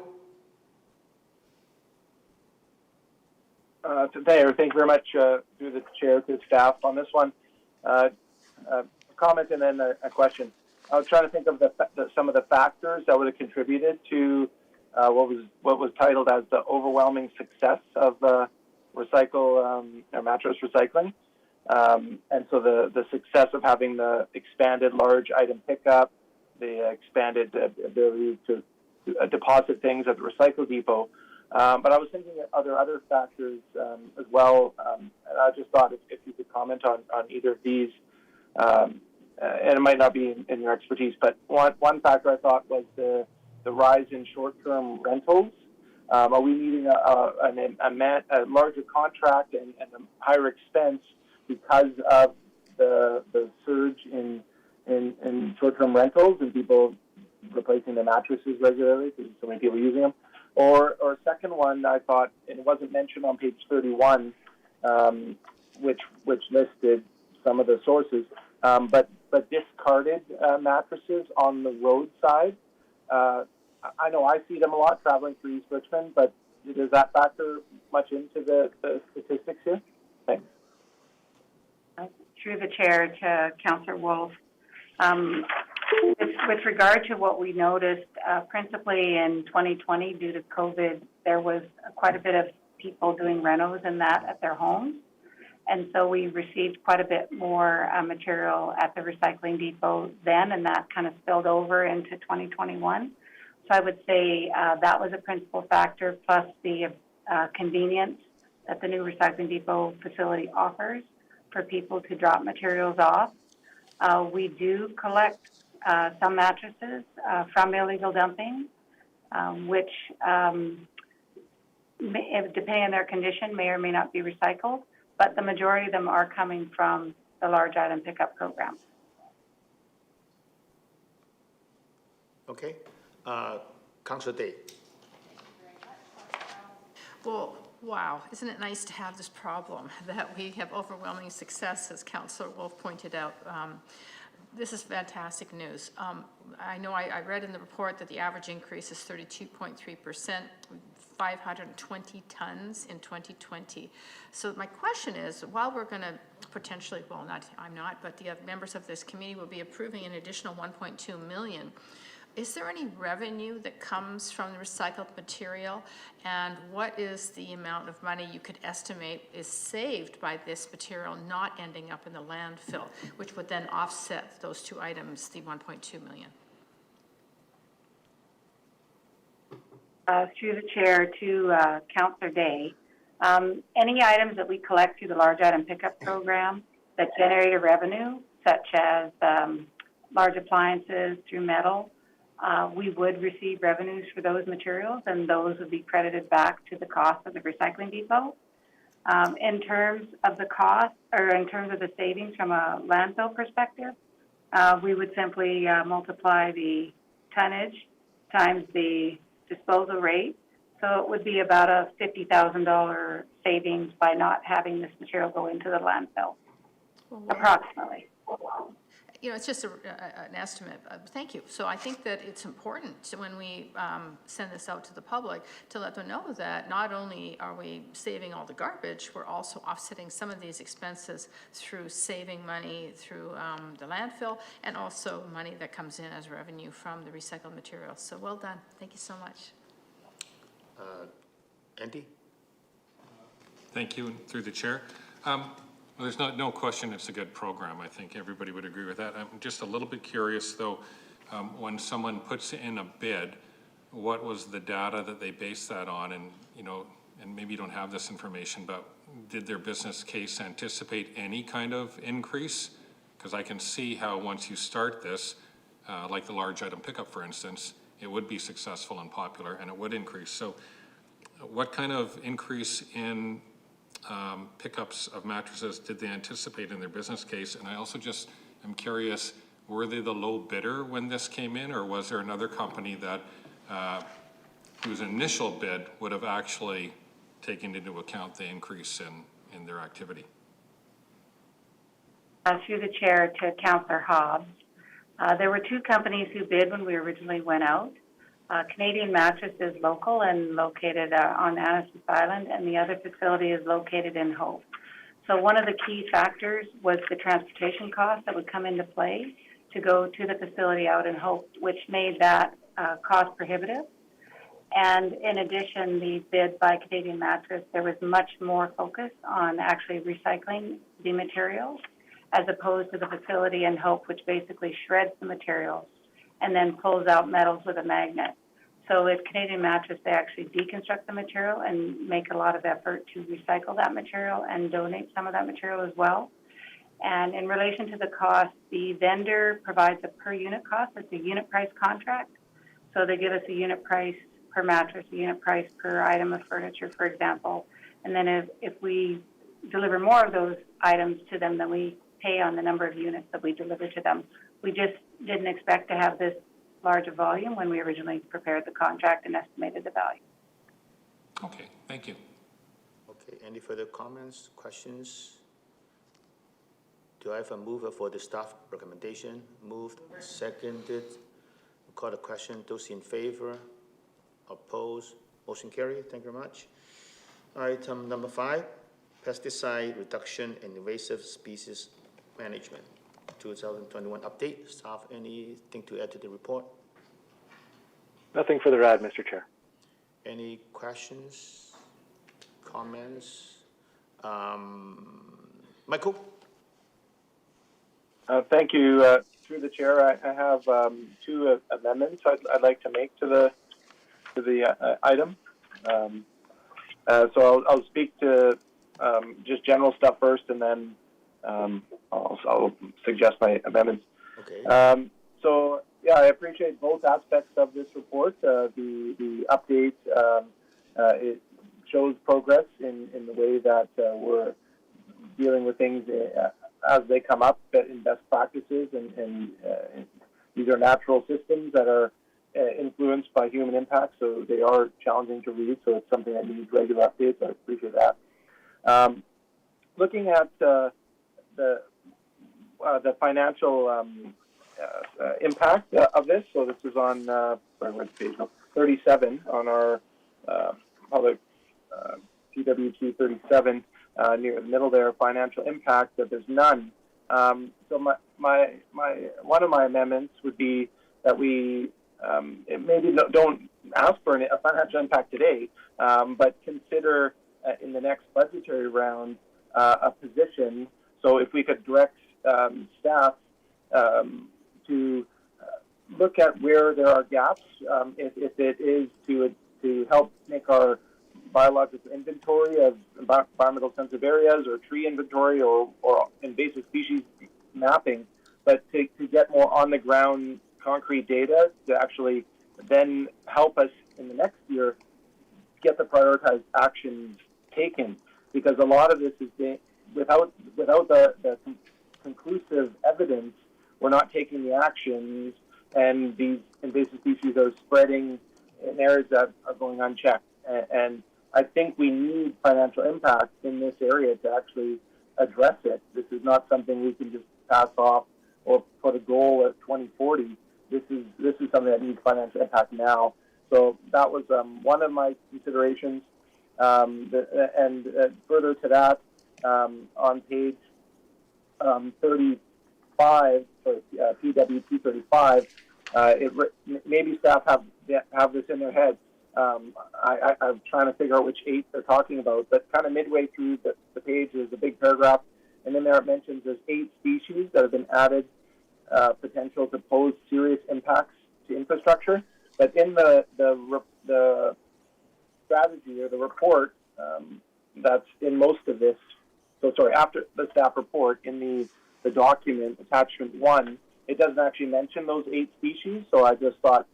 Speaker 2: Thank you very much through the chair to staff on this one. A comment and then a question. I was trying to think of some of the factors that would have contributed to what was titled as the overwhelming success of mattress recycling. And so the success of having the expanded large item pickup, the expanded ability to deposit things at the recycle depot. But I was thinking of other factors as well. And I just thought if you could comment on either of these, and it might not be in your expertise, but one factor I thought was the rise in short-term rentals. Are we needing a larger contract and a higher expense because of the surge in short-term rentals and people replacing their mattresses regularly because so many people are using them? Or second one, I thought, and it wasn't mentioned on page 31, which listed some of the sources, but discarded mattresses on the roadside. I know I see them a lot traveling through East Richmond, but does that factor much into the statistics here? Thanks.
Speaker 14: Through the chair to Councillor Wolf. With regard to what we noticed, principally in 2020 due to COVID, there was quite a bit of people doing renos and that at their homes. And so we received quite a bit more material at the recycling depot then, and that kind of spilled over into 2021. So I would say that was a principal factor, plus the convenience that the new recycling depot facility offers for people to drop materials off. We do collect some mattresses from illegal dumping, which, depending on their condition, may or may not be recycled, but the majority of them are coming from the large item pickup program.
Speaker 1: Okay. Councillor Day.
Speaker 8: Well, wow, isn't it nice to have this problem that we have overwhelming success, as Councillor Wolf pointed out. This is fantastic news. I know I read in the report that the average increase is 32.3%, 520 tons in 2020. So my question is, while we're going to potentially, well, I'm not, but the members of this committee will be approving an additional 1.2 million. Is there any revenue that comes from the recycled material? And what is the amount of money you could estimate is saved by this material not ending up in the landfill, which would then offset those two items, the 1.2 million?
Speaker 14: Through the chair to Councillor Day, any items that we collect through the large item pickup program that generate a revenue, such as large appliances through metal, we would receive revenues for those materials, and those would be credited back to the cost of the recycling depot. In terms of the cost, or in terms of the savings from a landfill perspective, we would simply multiply the tonnage times the disposal rate. So it would be about a $50,000 savings by not having this material go into the landfill, approximately.
Speaker 8: You know, it's just an estimate. Thank you. So I think that it's important to, when we send this out to the public, to let them know that not only are we saving all the garbage, we're also offsetting some of these expenses through saving money through the landfill, and also money that comes in as revenue from the recycled materials. So well done. Thank you so much.
Speaker 1: Andy?
Speaker 5: Thank you, and through the chair. Well, there's no question it's a good program. I think everybody would agree with that. I'm just a little bit curious, though, when someone puts in a bid, what was the data that they based that on? And, you know, and maybe you don't have this information, but did their business case anticipate any kind of increase? Because I can see how once you start this, like the large item pickup, for instance, it would be successful and popular, and it would increase. So what kind of increase in pickups of mattresses did they anticipate in their business case? And I also just am curious, were they the low bidder when this came in, or was there another company that whose initial bid would have actually taken into account the increase in their activity?
Speaker 14: Through the chair to Councillor Hobbs. There were two companies who bid when we originally went out. Canadian Mattress is local and located on Steveson Island, and the other facility is located in Hope. So one of the key factors was the transportation cost that would come into play to go to the facility out in Hope, which made that cost prohibitive. And in addition, the bid by Canadian Mattress, there was much more focus on actually recycling the materials as opposed to the facility in Hope, which basically shreds the materials and then pulls out metals with a magnet. So with Canadian Mattress, they actually deconstruct the material and make a lot of effort to recycle that material and donate some of that material as well. And in relation to the cost, the vendor provides a per unit cost. It's a unit price contract. So they give us a unit price per mattress, a unit price per item of furniture, for example. And then if we deliver more of those items to them, then we pay on the number of units that we deliver to them. We just didn't expect to have this large a volume when we originally prepared the contract and estimated the value.
Speaker 5: Okay, thank you.
Speaker 1: Okay, any further comments, questions? Do I have a mover for the staff recommendation? Moved, seconded. Call the question. Those in favor? Opposed? Motion carried. Thank you very much. Item number 5, pesticide reduction and invasive species management. 2021 update. Staff, anything to add to the report?
Speaker 13: Nothing further to add, Mr. Chair.
Speaker 1: Any questions, comments? Michael?
Speaker 2: Thank you. Through the chair, I have two amendments I'd like to make to the item. So I'll speak to just general stuff first, and then I'll suggest my amendments.
Speaker 1: Okay.
Speaker 2: So yeah, I appreciate both aspects of this report. The update it shows progress in the way that we're dealing with things as they come up in best practices, and these are natural systems that are influenced by human impact, so they are challenging to read. So it's something that needs regular updates. I appreciate that. Looking at the financial impact of this. So this is on page 37 on our public PWT 37 near the middle there. Financial impact, that there's none. So my one of my amendments would be that we maybe don't ask for a financial impact today, but consider in the next budgetary round a position. So if we could direct staff to look at where there are gaps, if it is to help make our biological inventory of environmental sensitive areas, or tree inventory, or invasive species mapping, but to get more on the ground concrete data to actually then help us in the next year get the prioritized actions taken, because a lot of this is without the conclusive evidence, we're not taking the actions, and these invasive species are spreading in areas that are going unchecked. And I think we need financial impact in this area to actually address it. This is not something we can just pass off or put a goal at 2040. This is something that needs financial impact now. So that was one of my considerations. And further to that, on page 35, PWT 35, maybe staff have this in their heads. I'm trying to figure out which 8 they're talking about, but kind of midway through the page is a big paragraph, and then there it mentions there's 8 species that have been added, potential to pose serious impacts to infrastructure. But in the strategy or the report that's in most of this, so sorry, after the staff report in the document, attachment 1, it doesn't actually mention those 8 species, so I just thought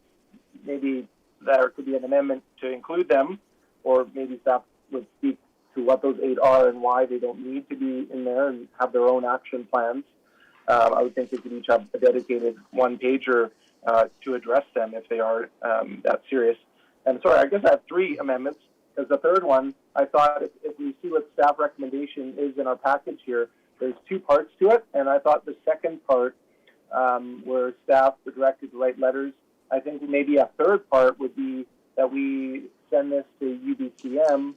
Speaker 2: maybe there could be an amendment to include them, or maybe staff would speak to what those 8 are and why they don't need to be in there and have their own action plans. I would think they could each have a dedicated one-pager to address them if they are that serious. And sorry, I guess I have 3 amendments, because the third one, I thought if we see what staff recommendation is in our package here, there's 2 parts to it, and I thought the second part, where staff were directed to write letters, I think maybe a third part would be that we send this to UBCM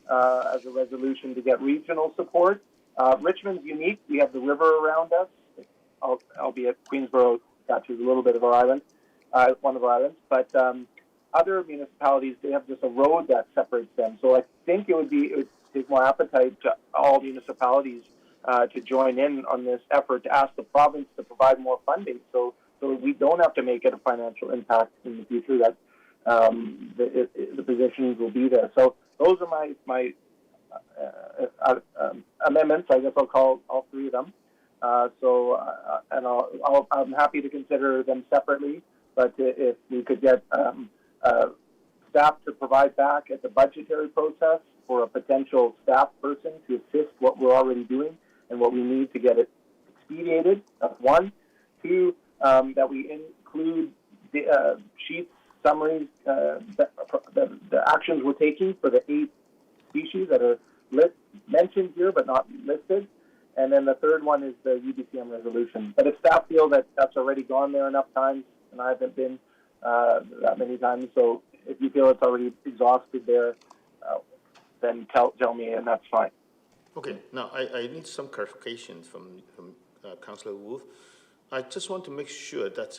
Speaker 2: as a resolution to get regional support. Richmond's unique. We have the river around us, albeit Queensborough catches a little bit of our island, one of our islands, but other municipalities, they have just a road that separates them. So I think it would take more appetite to all municipalities to join in on this effort to ask the province to provide more funding, so we don't have to make it a financial impact in the future. That the positions will be there. So those are my amendments. I guess I'll call all 3 of them. And I'm happy to consider them separately. But if we could get staff to provide back at the budgetary process for a potential staff person to assist what we're already doing and what we need to get it expedited. That's 1. 2, that we include the sheets, summaries, the actions we're taking for the 8 species that are mentioned here but not listed. And then the third one is the UBCM resolution. But if staff feel that that's already gone there enough times, and I haven't been that many times, so if you feel it's already exhausted there, then tell me, and that's fine.
Speaker 1: Okay, now I need some clarifications from Councillor Wolf. I just want to make sure that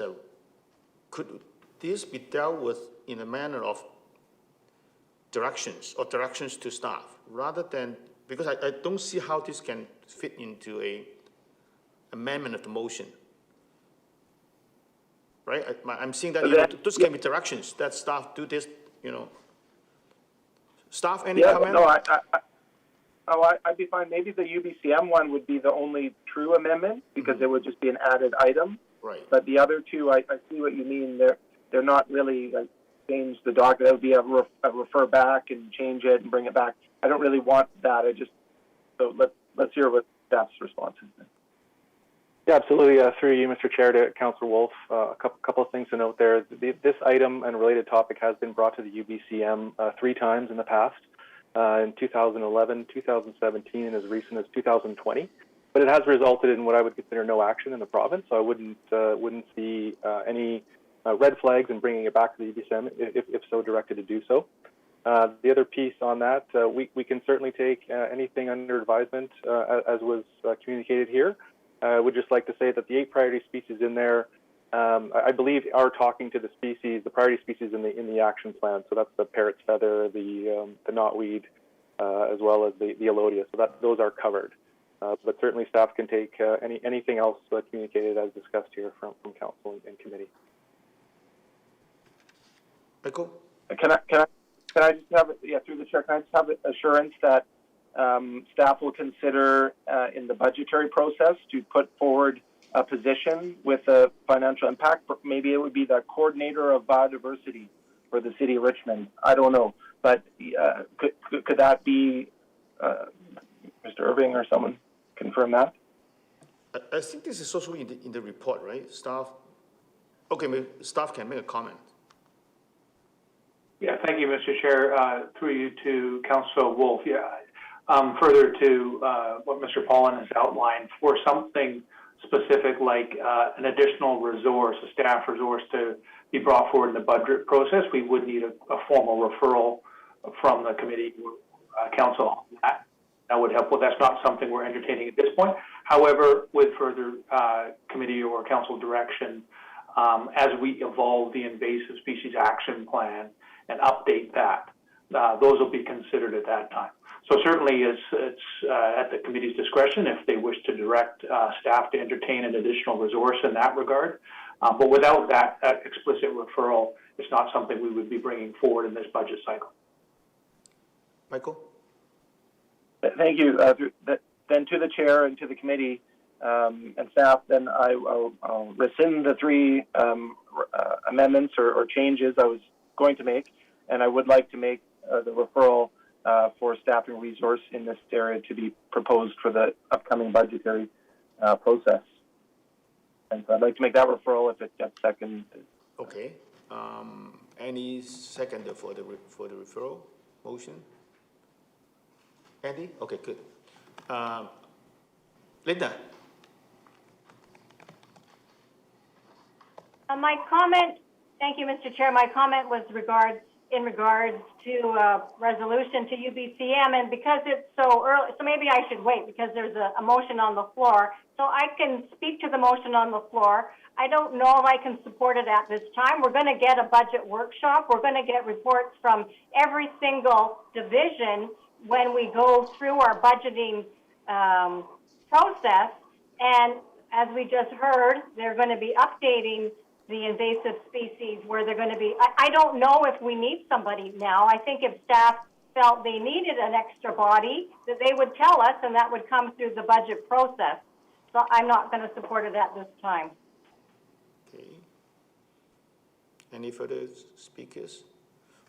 Speaker 1: could this be dealt with in a manner of directions to staff, rather than, because I don't see how this can fit into a amendment of the motion, right? I'm seeing that those can be directions that staff do this, Staff, any comment?
Speaker 2: No, I'd be fine. Maybe the UBCM one would be the only true amendment, because it would just be an added item.
Speaker 1: Right.
Speaker 2: But the other 2, I see what you mean. They're not really like change the document. That would be a refer back and change it and bring it back. I don't really want that. So let's hear what staff's response is.
Speaker 13: Yeah, absolutely. Through you, Mr. Chair, to Councillor Wolf, a couple of things to note there. This item and related topic has been brought to the UBCM 3 times in the past, in 2011, 2017, and as recent as 2020. But it has resulted in what I would consider no action in the province. So I wouldn't see any red flags in bringing it back to the UBCM if so directed to do so. The other piece on that, we can certainly take anything under advisement as was communicated here. I would just like to say that the 8 priority species in there, I believe, are talking to the priority species in the action plan. So that's the parrot's feather, the knotweed, as well as the Elodia. So those are covered. But certainly staff can take anything else communicated as discussed here from council and committee.
Speaker 1: Michael?
Speaker 2: Can I just have, through the chair, can I just have assurance that staff will consider in the budgetary process to put forward a position with a financial impact? Maybe it would be the coordinator of biodiversity for the city of Richmond. I don't know, but could that be Mr. Irving or someone confirm that?
Speaker 1: I think this is also in the report, right? Staff. Okay, maybe staff can make a comment.
Speaker 15: Yeah, thank you, Mr. Chair. Through you to Councillor Wolf. Yeah, further to what Mr. Paulin has outlined, for something specific like an additional resource, a staff resource to be brought forward in the budget process, we would need a formal referral from the committee council on that. That would help. Well, that's not something we're entertaining at this point. However, with further committee or council direction, as we evolve the invasive species action plan and update that, those will be considered at that time. So certainly it's at the committee's discretion if they wish to direct staff to entertain an additional resource in that regard. But without that explicit referral, it's not something we would be bringing forward in this budget cycle.
Speaker 1: Michael?
Speaker 2: Thank you. Then to the chair and to the committee and staff, then I'll rescind the 3 amendments or changes I was going to make, and I would like to make the referral for staffing resource in this area to be proposed for the upcoming budgetary process. And so I'd like to make that referral if it gets seconded.
Speaker 1: Okay. Any second for the referral motion? Andy? Okay, good. Linda?
Speaker 7: My comment, thank you, Mr. Chair. My comment was in regards to resolution to UBCM, and because it's so early, so maybe I should wait because there's a motion on the floor. So I can speak to the motion on the floor. I don't know if I can support it at this time. We're going to get a budget workshop. We're going to get reports from every single division when we go through our budgeting process. And as we just heard, they're going to be updating the invasive species where they're going to be. I don't know if we need somebody now. I think if staff felt they needed an extra body, that they would tell us, and that would come through the budget process. So I'm not going to support it at this time.
Speaker 1: Okay. Any further speakers?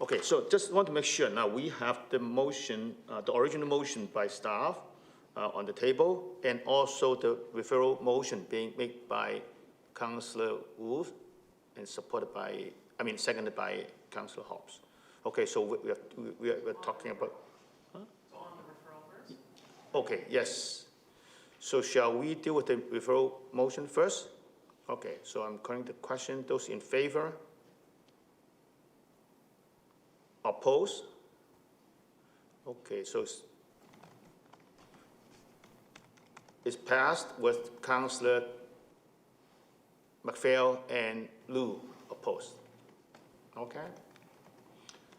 Speaker 1: Okay, so just want to make sure now we have the motion, the original motion by staff on the table, and also the referral motion being made by Councillor Wolf and seconded by Councillor Hobbs. Okay, so we're talking about. Huh? So on the referral first? Okay, yes. So shall we deal with the referral motion first? Okay, so I'm calling the question. Those in favor? Oppose? Okay, so it's passed with Councillor McPhail and Liu opposed. Okay?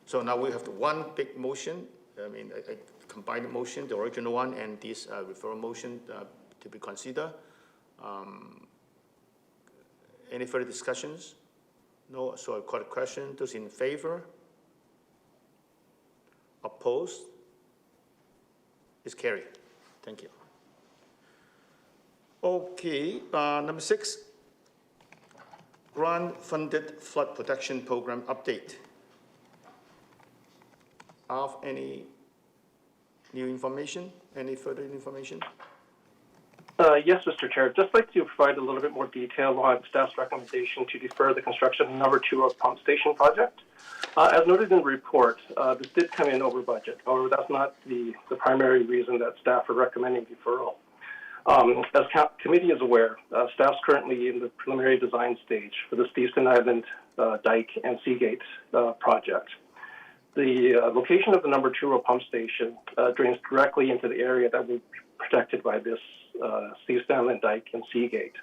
Speaker 1: So now we have the one big motion, a combined motion, the original one, and this referral motion to be considered. Any further discussions? No, so I call the question. Those in favor? Opposed? It's carried. Thank you. Okay, number 6, grant-funded flood protection program update. Have any new information? Any further information?
Speaker 16: Yes, Mr. Chair. I'd just like to provide a little bit more detail on staff's recommendation to defer the construction of number 2 of pump station project. As noted in the report, this did come in over budget. However, that's not the primary reason that staff are recommending deferral. As committee is aware, staff's currently in the preliminary design stage for the Steveson Island, Dike, and Seagate project. The location of the number 2 row pump station drains directly into the area that will be protected by this Steveson Island, Dike, and Seagate.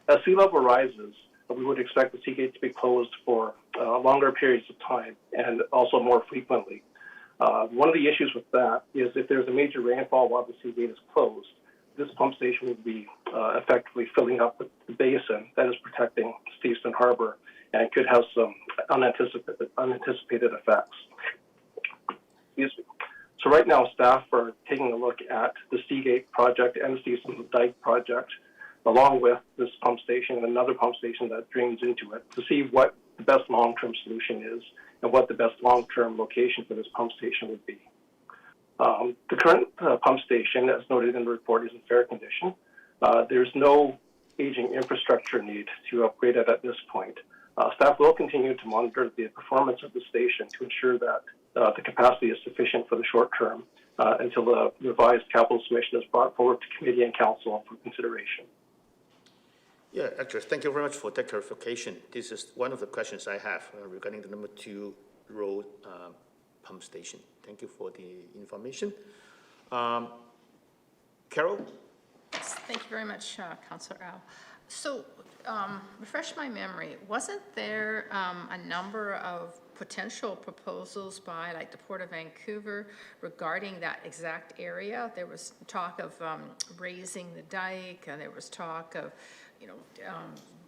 Speaker 16: As sea level rises, we would expect the Seagate to be closed for longer periods of time and also more frequently. One of the issues with that is if there's a major rainfall while the Seagate is closed, this pump station would be effectively filling up the basin that is protecting Steveston Harbor, and it could have some unanticipated effects. Excuse me. So right now, staff are taking a look at the Seagate project and the Steveson Dike project, along with this pump station and another pump station that drains into it, to see what the best long-term solution is and what the best long-term location for this pump station would be. The current pump station, as noted in the report, is in fair condition. There's no aging infrastructure need to upgrade it at this point. Staff will continue to monitor the performance of the station to ensure that the capacity is sufficient for the short term until the revised capital submission is brought forward to committee and council for consideration.
Speaker 1: Yeah, actually, thank you very much for that clarification. This is one of the questions I have regarding the number 2 road pump station. Thank you for the information. Carol?
Speaker 8: Yes, thank you very much, Councillor Au. So, refresh my memory, wasn't there a number of potential proposals by like the Port of Vancouver regarding that exact area? There was talk of raising the dike, and there was talk of,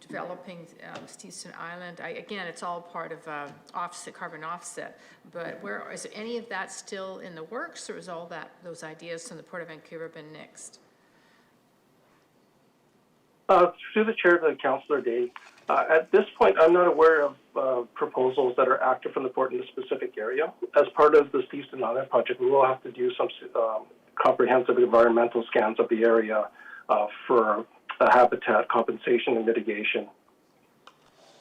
Speaker 8: developing Steveson Island. Again, it's all part of offset, carbon offset, but where is any of that still in the works, or is all those ideas from the Port of Vancouver been nixed?
Speaker 16: Through the chair to Councillor Day, at this point, I'm not aware of proposals that are active from the port in the specific area. As part of the Steveson Island project, we will have to do some comprehensive environmental scans of the area for habitat compensation and mitigation.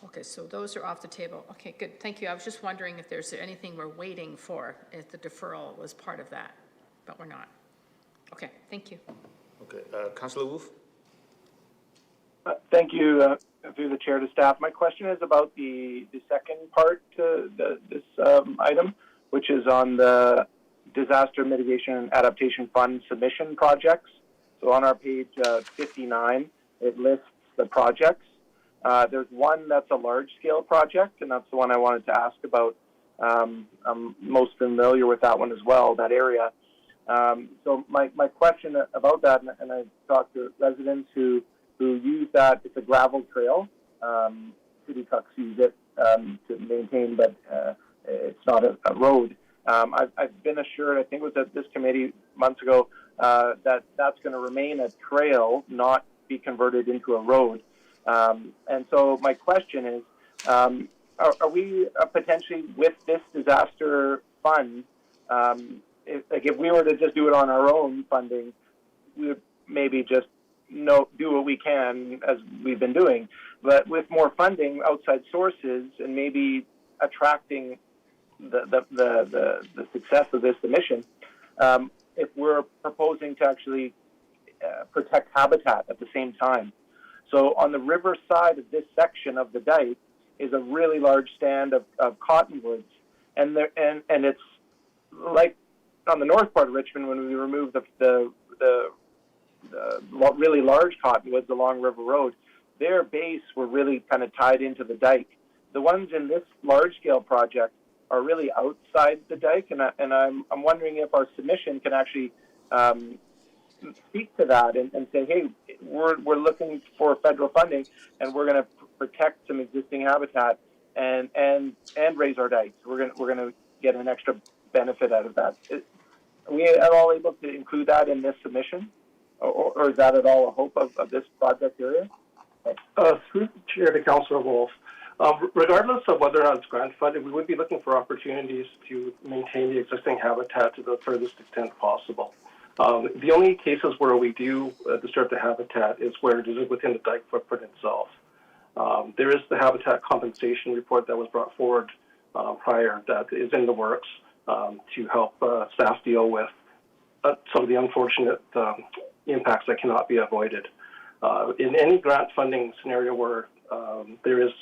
Speaker 8: Okay, so those are off the table. Okay, good, thank you. I was just wondering if there's anything we're waiting for, if the deferral was part of that, but we're not. Okay, thank you.
Speaker 1: Okay, Councillor Wolf?
Speaker 2: Thank you, through the chair to staff. My question is about the second part to this item, which is on the Disaster Mitigation and Adaptation Fund submission projects. So on our page 59, it lists the projects. There's one that's a large-scale project, and that's the one I wanted to ask about. I'm most familiar with that one as well, that area. So my question about that, and I talked to residents who use that, it's a gravel trail. City trucks use it to maintain, but it's not a road. I've been assured, I think it was at this committee months ago, that that's going to remain a trail, not be converted into a road. And so my question is, are we potentially with this disaster fund, if we were to just do it on our own funding, we would maybe just do what we can as we've been doing. But with more funding, outside sources, and maybe attracting the success of this submission, if we're proposing to actually protect habitat at the same time. So on the river side of this section of the dike is a really large stand of cottonwoods, and it's like on the north part of Richmond when we removed the really large cottonwoods along River Road. Their base were really kind of tied into the dike. The ones in this large-scale project are really outside the dike, and I'm wondering if our submission can actually speak to that and say, hey, we're looking for federal funding, and we're going to protect some existing habitat and raise our dikes. We're going to get an extra benefit out of that. Are we at all able to include that in this submission, or is that at all a hope of this project area?
Speaker 16: Through the chair to Councillor Wolf, regardless of whether or not it's grant funded, we would be looking for opportunities to maintain the existing habitat to the furthest extent possible. The only cases where we do disturb the habitat is where it is within the dike footprint itself. There is the habitat compensation report that was brought forward prior that is in the works to help staff deal with some of the unfortunate impacts that cannot be avoided. In any grant funding scenario where there is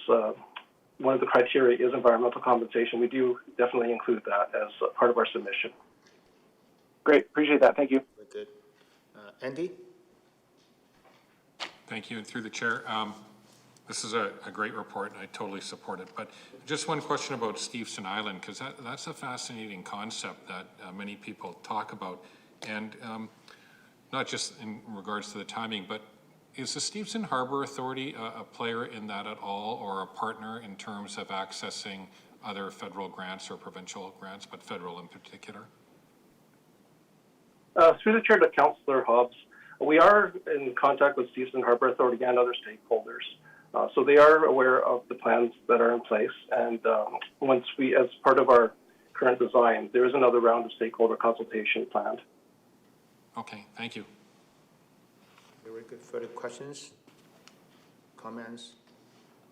Speaker 16: one of the criteria is environmental compensation, we do definitely include that as part of our submission.
Speaker 2: Great, appreciate that. Thank you.
Speaker 1: Very good. Andy?
Speaker 5: Thank you, and through the chair. This is a great report, and I totally support it. But just one question about Steveson Island, because that's a fascinating concept that many people talk about, and not just in regards to the timing, but is the Steveson Harbor Authority a player in that at all, or a partner in terms of accessing other federal grants or provincial grants, but federal in particular?
Speaker 16: Through the chair to Councillor Hobbs, we are in contact with Steveson Harbor Authority and other stakeholders. So they are aware of the plans that are in place, and once we, as part of our current design, there is another round of stakeholder consultation planned.
Speaker 5: Okay, thank you.
Speaker 1: Very good. Further questions, comments?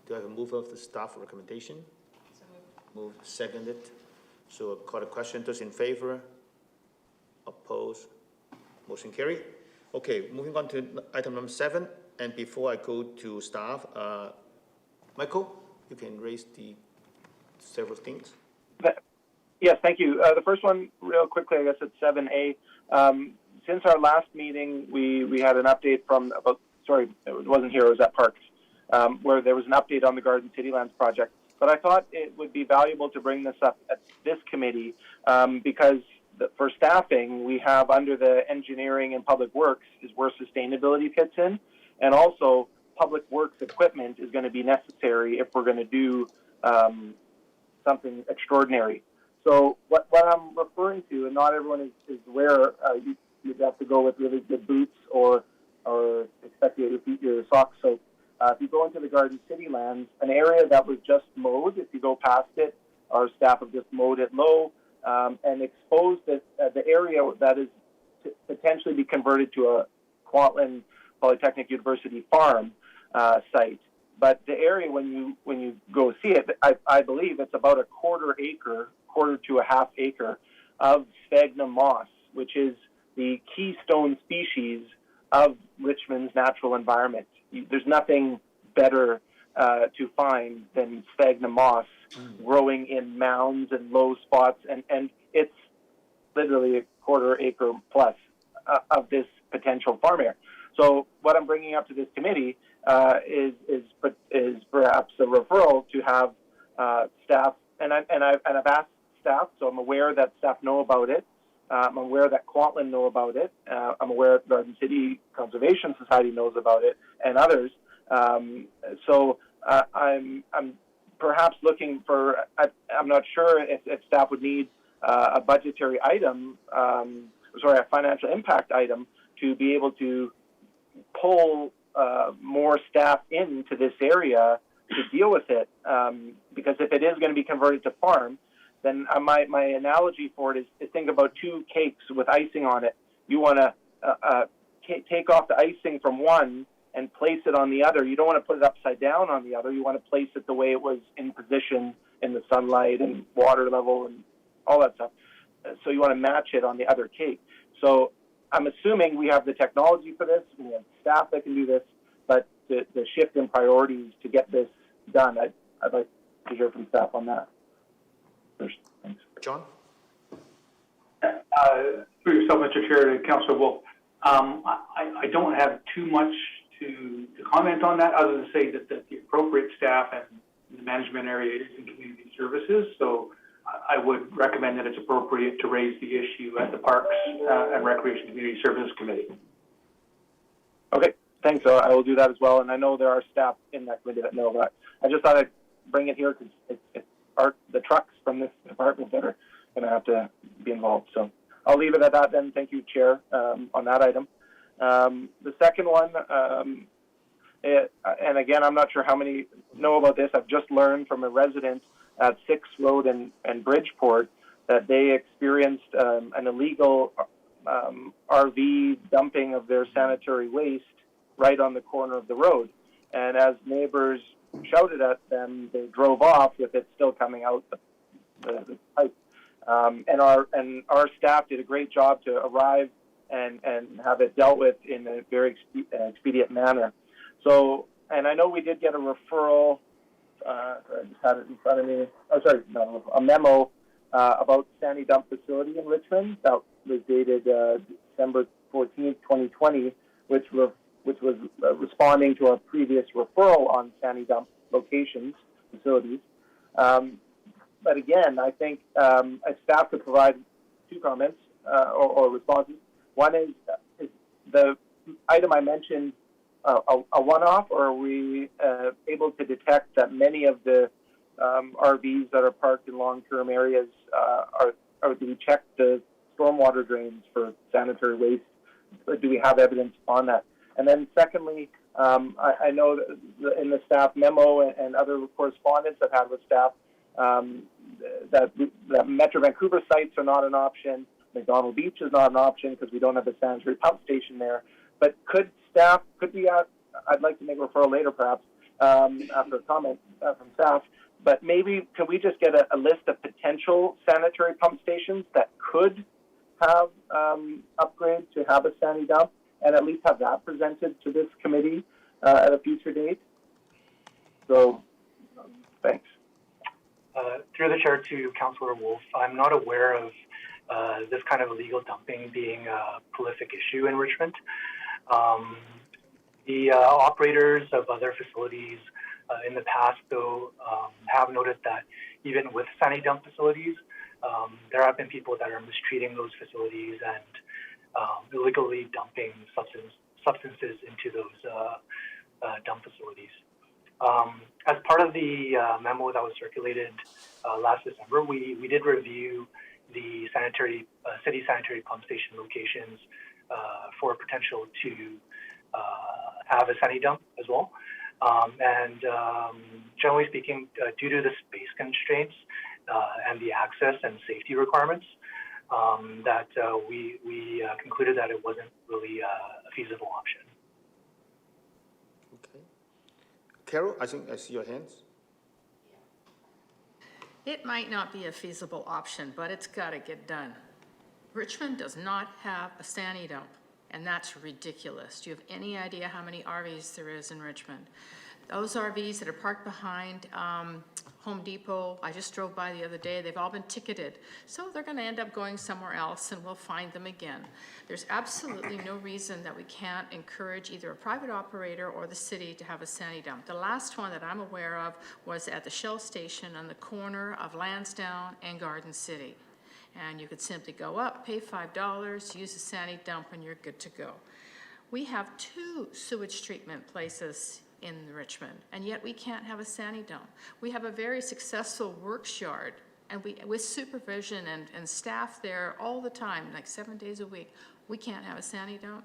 Speaker 1: Do I have a move of the staff recommendation? Moved, seconded. So call the question. Those in favor? Opposed? Motion carried. Okay, moving on to item number 7. And before I go to staff, Michael, you can raise the several things.
Speaker 2: Yes, thank you. The first one, real quickly, I guess it's 7A. Since our last meeting, we had an update from it wasn't here, it was at Parks, where there was an update on the Garden City Lands project. But I thought it would be valuable to bring this up at this committee because for staffing, we have under the engineering and public works is where sustainability fits in. And also public works equipment is going to be necessary if we're going to do something extraordinary. So what I'm referring to, and not everyone is aware, you'd have to go with really good boots or expect your socks soaked. If you go into the Garden City Lands, an area that was just mowed, if you go past it, our staff have just mowed it low and exposed the area that is to potentially be converted to a Kwantlen Polytechnic University farm site. But the area, when you go see it, I believe it's about a quarter to a half acre of sphagnum moss, which is the keystone species of Richmond's natural environment. There's nothing better to find than sphagnum moss growing in mounds and low spots, and it's literally a quarter acre plus of this potential farm area. So what I'm bringing up to this committee is perhaps a referral to have staff, and I've asked staff, so I'm aware that staff know about it. I'm aware that Kwantlen know about it. I'm aware that Garden City Conservation Society knows about it, and others. So I'm perhaps looking for. I'm not sure if staff would need a budgetary item, a financial impact item, to be able to pull more staff into this area to deal with it. Because if it is going to be converted to farm, then my analogy for it is think about two cakes with icing on it. You want to take off the icing from one and place it on the other. You don't want to put it upside down on the other. You want to place it the way it was in position in the sunlight and water level and all that stuff. So you want to match it on the other cake. So I'm assuming we have the technology for this. We have staff that can do this, but the shift in priorities to get this done, I'd like to hear from staff on that. First, thanks.
Speaker 1: John?
Speaker 15: For yourself, Mr. Chair, to Councillor Wolf, I don't have too much to comment on that, other than to say that the appropriate staff and the management area is in community services. So I would recommend that it's appropriate to raise the issue at the Parks and Recreation Community Services Committee.
Speaker 2: Okay, thanks. I will do that as well. And I know there are staff in that committee that know, but I just thought I'd bring it here because it's the trucks from this department that are going to have to be involved. So I'll leave it at that then. Thank you, Chair, on that item. The second one, and again, I'm not sure how many know about this. I've just learned from a resident at 6th Road and Bridgeport that they experienced an illegal RV dumping of their sanitary waste right on the corner of the road. And as neighbors shouted at them, they drove off with it still coming out the pipe. And our staff did a great job to arrive and have it dealt with in a very expedient manner. So, and I know we did get a referral. I just had it in front of me. A memo about Stanley Dump facility in Richmond that was dated December 14th, 2020, which was responding to our previous referral on Stanley Dump locations, facilities. But again, I think staff could provide two comments or responses. One is the item I mentioned a one-off, or are we able to detect that many of the RVs that are parked in long-term areas do we check the stormwater drains for sanitary waste? Do we have evidence on that? And then secondly, I know that in the staff memo and other correspondence I've had with staff, that Metro Vancouver sites are not an option. McDonald Beach is not an option because we don't have a sanitary pump station there. But could we, I'd like to make a referral later perhaps after a comment from staff, but maybe could we just get a list of potential sanitary pump stations that could have upgrades to have a Stanley Dump, and at least have that presented to this committee at a future date? So, thanks.
Speaker 17: Through the chair to Councillor Wolf, I'm not aware of this kind of illegal dumping being a prolific issue in Richmond. The operators of other facilities in the past, though, have noted that even with Stanley Dump facilities, there have been people that are mistreating those facilities and illegally dumping substances into those dump facilities. As part of the memo that was circulated last December, we did review the city sanitary pump station locations for potential to have a Stanley Dump as well. And generally speaking, due to the space constraints and the access and safety requirements, that we concluded that it wasn't really a feasible option.
Speaker 1: Carol, I think I see your hands.
Speaker 8: It might not be a feasible option, but it's got to get done. Richmond does not have a Stanley Dump, and that's ridiculous. Do you have any idea how many RVs there is in Richmond? Those RVs that are parked behind Home Depot, I just drove by the other day, they've all been ticketed. So they're going to end up going somewhere else and we'll find them again. There's absolutely no reason that we can't encourage either a private operator or the city to have a Stanley Dump. The last one that I'm aware of was at the Shell station on the corner of Lansdowne and Garden City. And you could simply go up, pay $5, use the Stanley Dump, and you're good to go. We have 2 sewage treatment places in Richmond, and yet we can't have a Stanley Dump. We have a very successful works yard, and with supervision and staff there all the time, like 7 days a week, we can't have a Stanley Dump.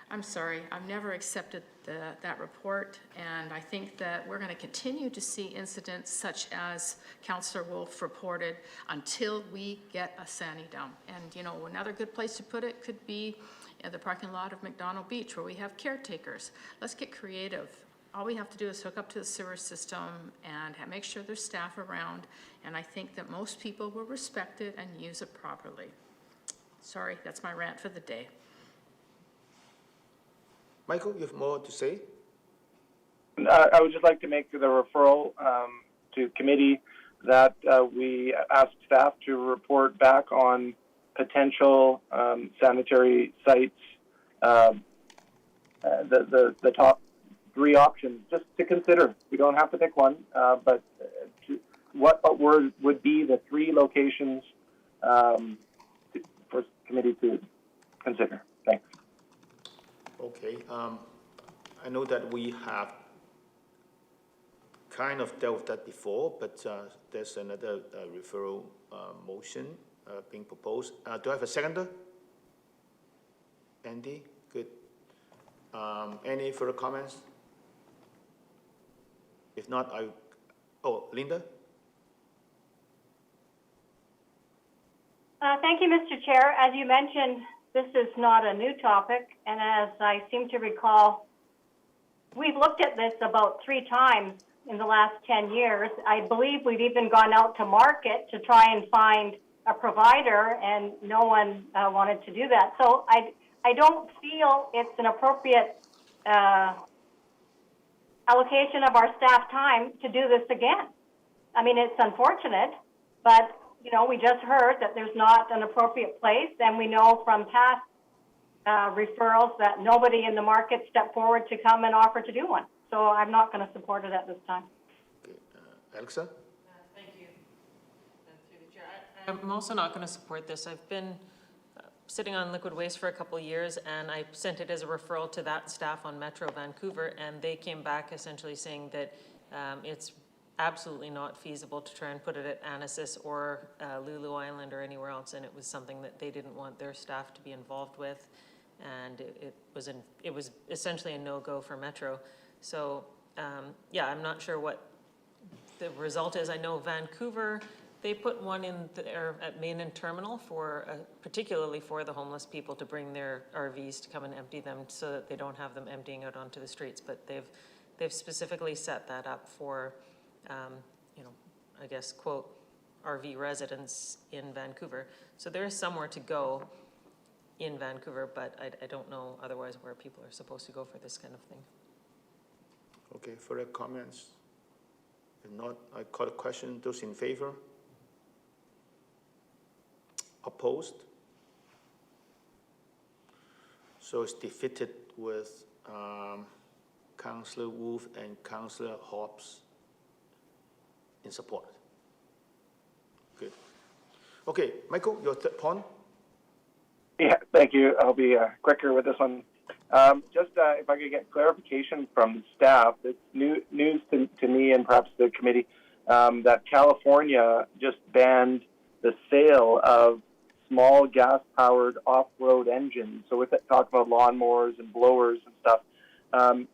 Speaker 8: I'm sorry, I've never accepted that report, and I think that we're going to continue to see incidents such as Councillor Wolf reported until we get a Stanley Dump. And you know, another good place to put it could be in the parking lot of McDonald Beach, where we have caretakers. Let's get creative. All we have to do is hook up to the sewer system and make sure there's staff around, and I think that most people will respect it and use it properly. Sorry, that's my rant for the day.
Speaker 1: Michael, you have more to say?
Speaker 2: I would just like to make the referral to committee that we ask staff to report back on potential sanitary sites, the top 3 options, just to consider. We don't have to pick one, but what would be the 3 locations for committee to consider? Thanks.
Speaker 1: Okay. I know that we have kind of dealt with that before, but there's another referral motion being proposed. Do I have a seconder? Andy? Good. Any further comments? If not, Linda?
Speaker 7: Thank you, Mr. Chair. As you mentioned, this is not a new topic, and as I seem to recall, we've looked at this about 3 times in the last 10 years. I believe we've even gone out to market to try and find a provider, and no one wanted to do that. So I don't feel it's an appropriate allocation of our staff time to do this again. I mean, it's unfortunate, but you know, we just heard that there's not an appropriate place, and we know from past referrals that nobody in the market stepped forward to come and offer to do one. So I'm not going to support it at this time.
Speaker 1: Okay. Alexa?
Speaker 4: Thank you. Through the chair. I'm also not going to support this. I've been sitting on liquid waste for a couple of years, and I sent it as a referral to that staff on Metro Vancouver, and they came back essentially saying that it's absolutely not feasible to try and put it at Anasis or Lulu Island or anywhere else, and it was something that they didn't want their staff to be involved with, and it was essentially a no-go for Metro. So yeah, I'm not sure what the result is. I know Vancouver, they put one in at Main and Terminal for particularly for the homeless people to bring their RVs to come and empty them so that they don't have them emptying out onto the streets, but they've specifically set that up for you know, I guess, quote, RV residents in Vancouver. So there is somewhere to go in Vancouver, but I don't know otherwise where people are supposed to go for this kind of thing.
Speaker 1: Okay, further comments? If not, I call the question. Those in favor? Opposed? So it's defeated with Councillor Wolf and Councillor Hobbs in support. Good. Okay, Michael, your third point?
Speaker 2: Yeah, thank you. I'll be quicker with this one. Just if I could get clarification from staff, it's news to me and perhaps the committee that California just banned the sale of small gas-powered off-road engines. So with it, talk about lawnmowers and blowers and stuff. And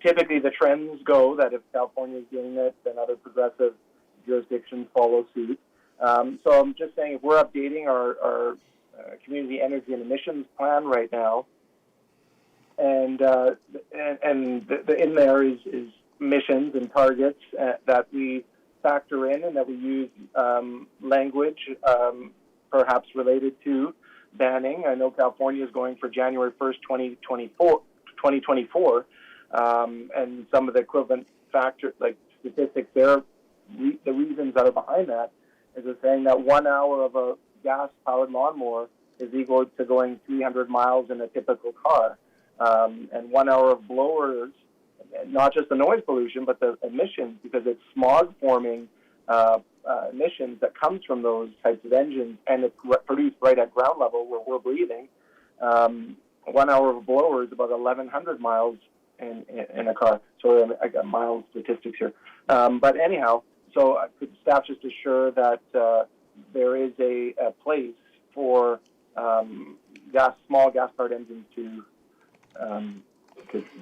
Speaker 2: typically the trends go that if California is doing it, then other progressive jurisdictions follow suit. So I'm just saying, if we're updating our community energy and emissions plan right now, and in there is missions and targets that we factor in and that we use language perhaps related to banning. I know California is going for January 1st, 2024, and some of the equivalent factors, like statistics there, the reasons that are behind that is they're saying that 1 hour of a gas-powered lawnmower is equal to going 300 miles in a typical car. And 1 hour of blowers, not just the noise pollution, but the emissions, because it's smog-forming emissions that comes from those types of engines, and it's produced right at ground level where we're breathing. 1 hour of a blower is about 1,100 miles in a car. Sorry, I got miles statistics here. But anyhow, so could staff just assure that there is a place for small gas-powered engines to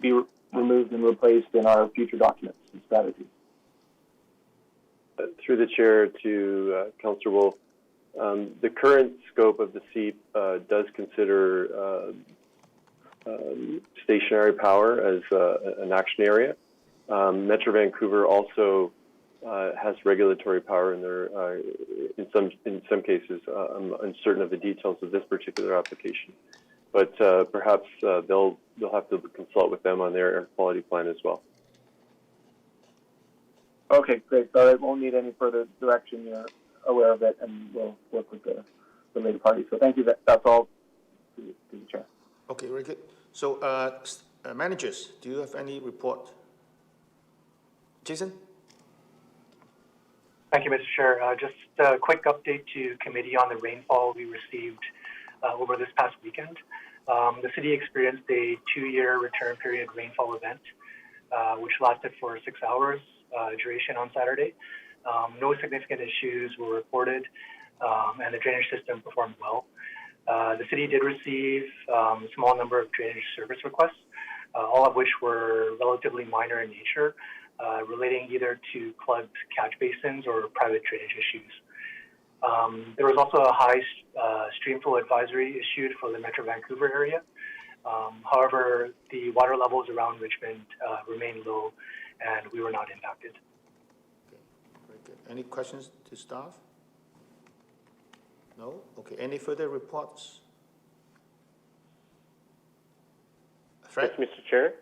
Speaker 2: be removed and replaced in our future documents and strategies.
Speaker 13: Through the chair to Councillor Wolf, the current scope of the SEEP does consider stationary power as an action area. Metro Vancouver also has regulatory power in their in some cases. I'm uncertain of the details of this particular application, but perhaps they'll have to consult with them on their air quality plan as well.
Speaker 2: Okay, great. So I won't need any further direction. You're aware of it, and we'll work with the related parties. So thank you. That's all to the chair.
Speaker 1: Okay, very good. So managers, do you have any report? Jason?
Speaker 17: Thank you, Mr. Chair. Just a quick update to committee on the rainfall we received over this past weekend. The city experienced a 2-year return period rainfall event, which lasted for 6 hours duration on Saturday. No significant issues were reported, and the drainage system performed well. The city did receive a small number of drainage service requests, all of which were relatively minor in nature, relating either to plugged catch basins or private drainage issues. There was also a high stream flow advisory issued for the Metro Vancouver area. However, the water levels around Richmond remain low, and we were not impacted.
Speaker 1: Okay, very good. Any questions to staff? No? Okay, any further reports? Fred?
Speaker 12: Yes, Mr. Chair.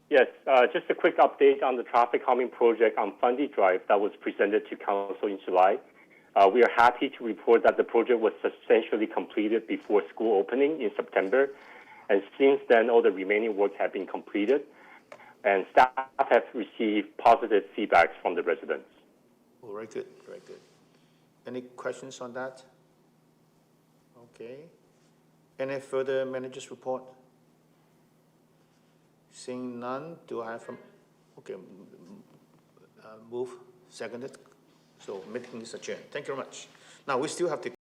Speaker 12: Yes, just a quick update on the traffic calming project on Fundy Drive that was presented to Council in July. We are happy to report that the project was substantially completed before school opening in September, and since then all the remaining work have been completed, and staff have received positive feedbacks from the residents.
Speaker 1: Oh, very good, very good. Any questions on that? Okay. Any further managers report? Seeing none, do I have from? Okay, move, seconded. So meeting is adjourned. Thank you very much. Now we still have to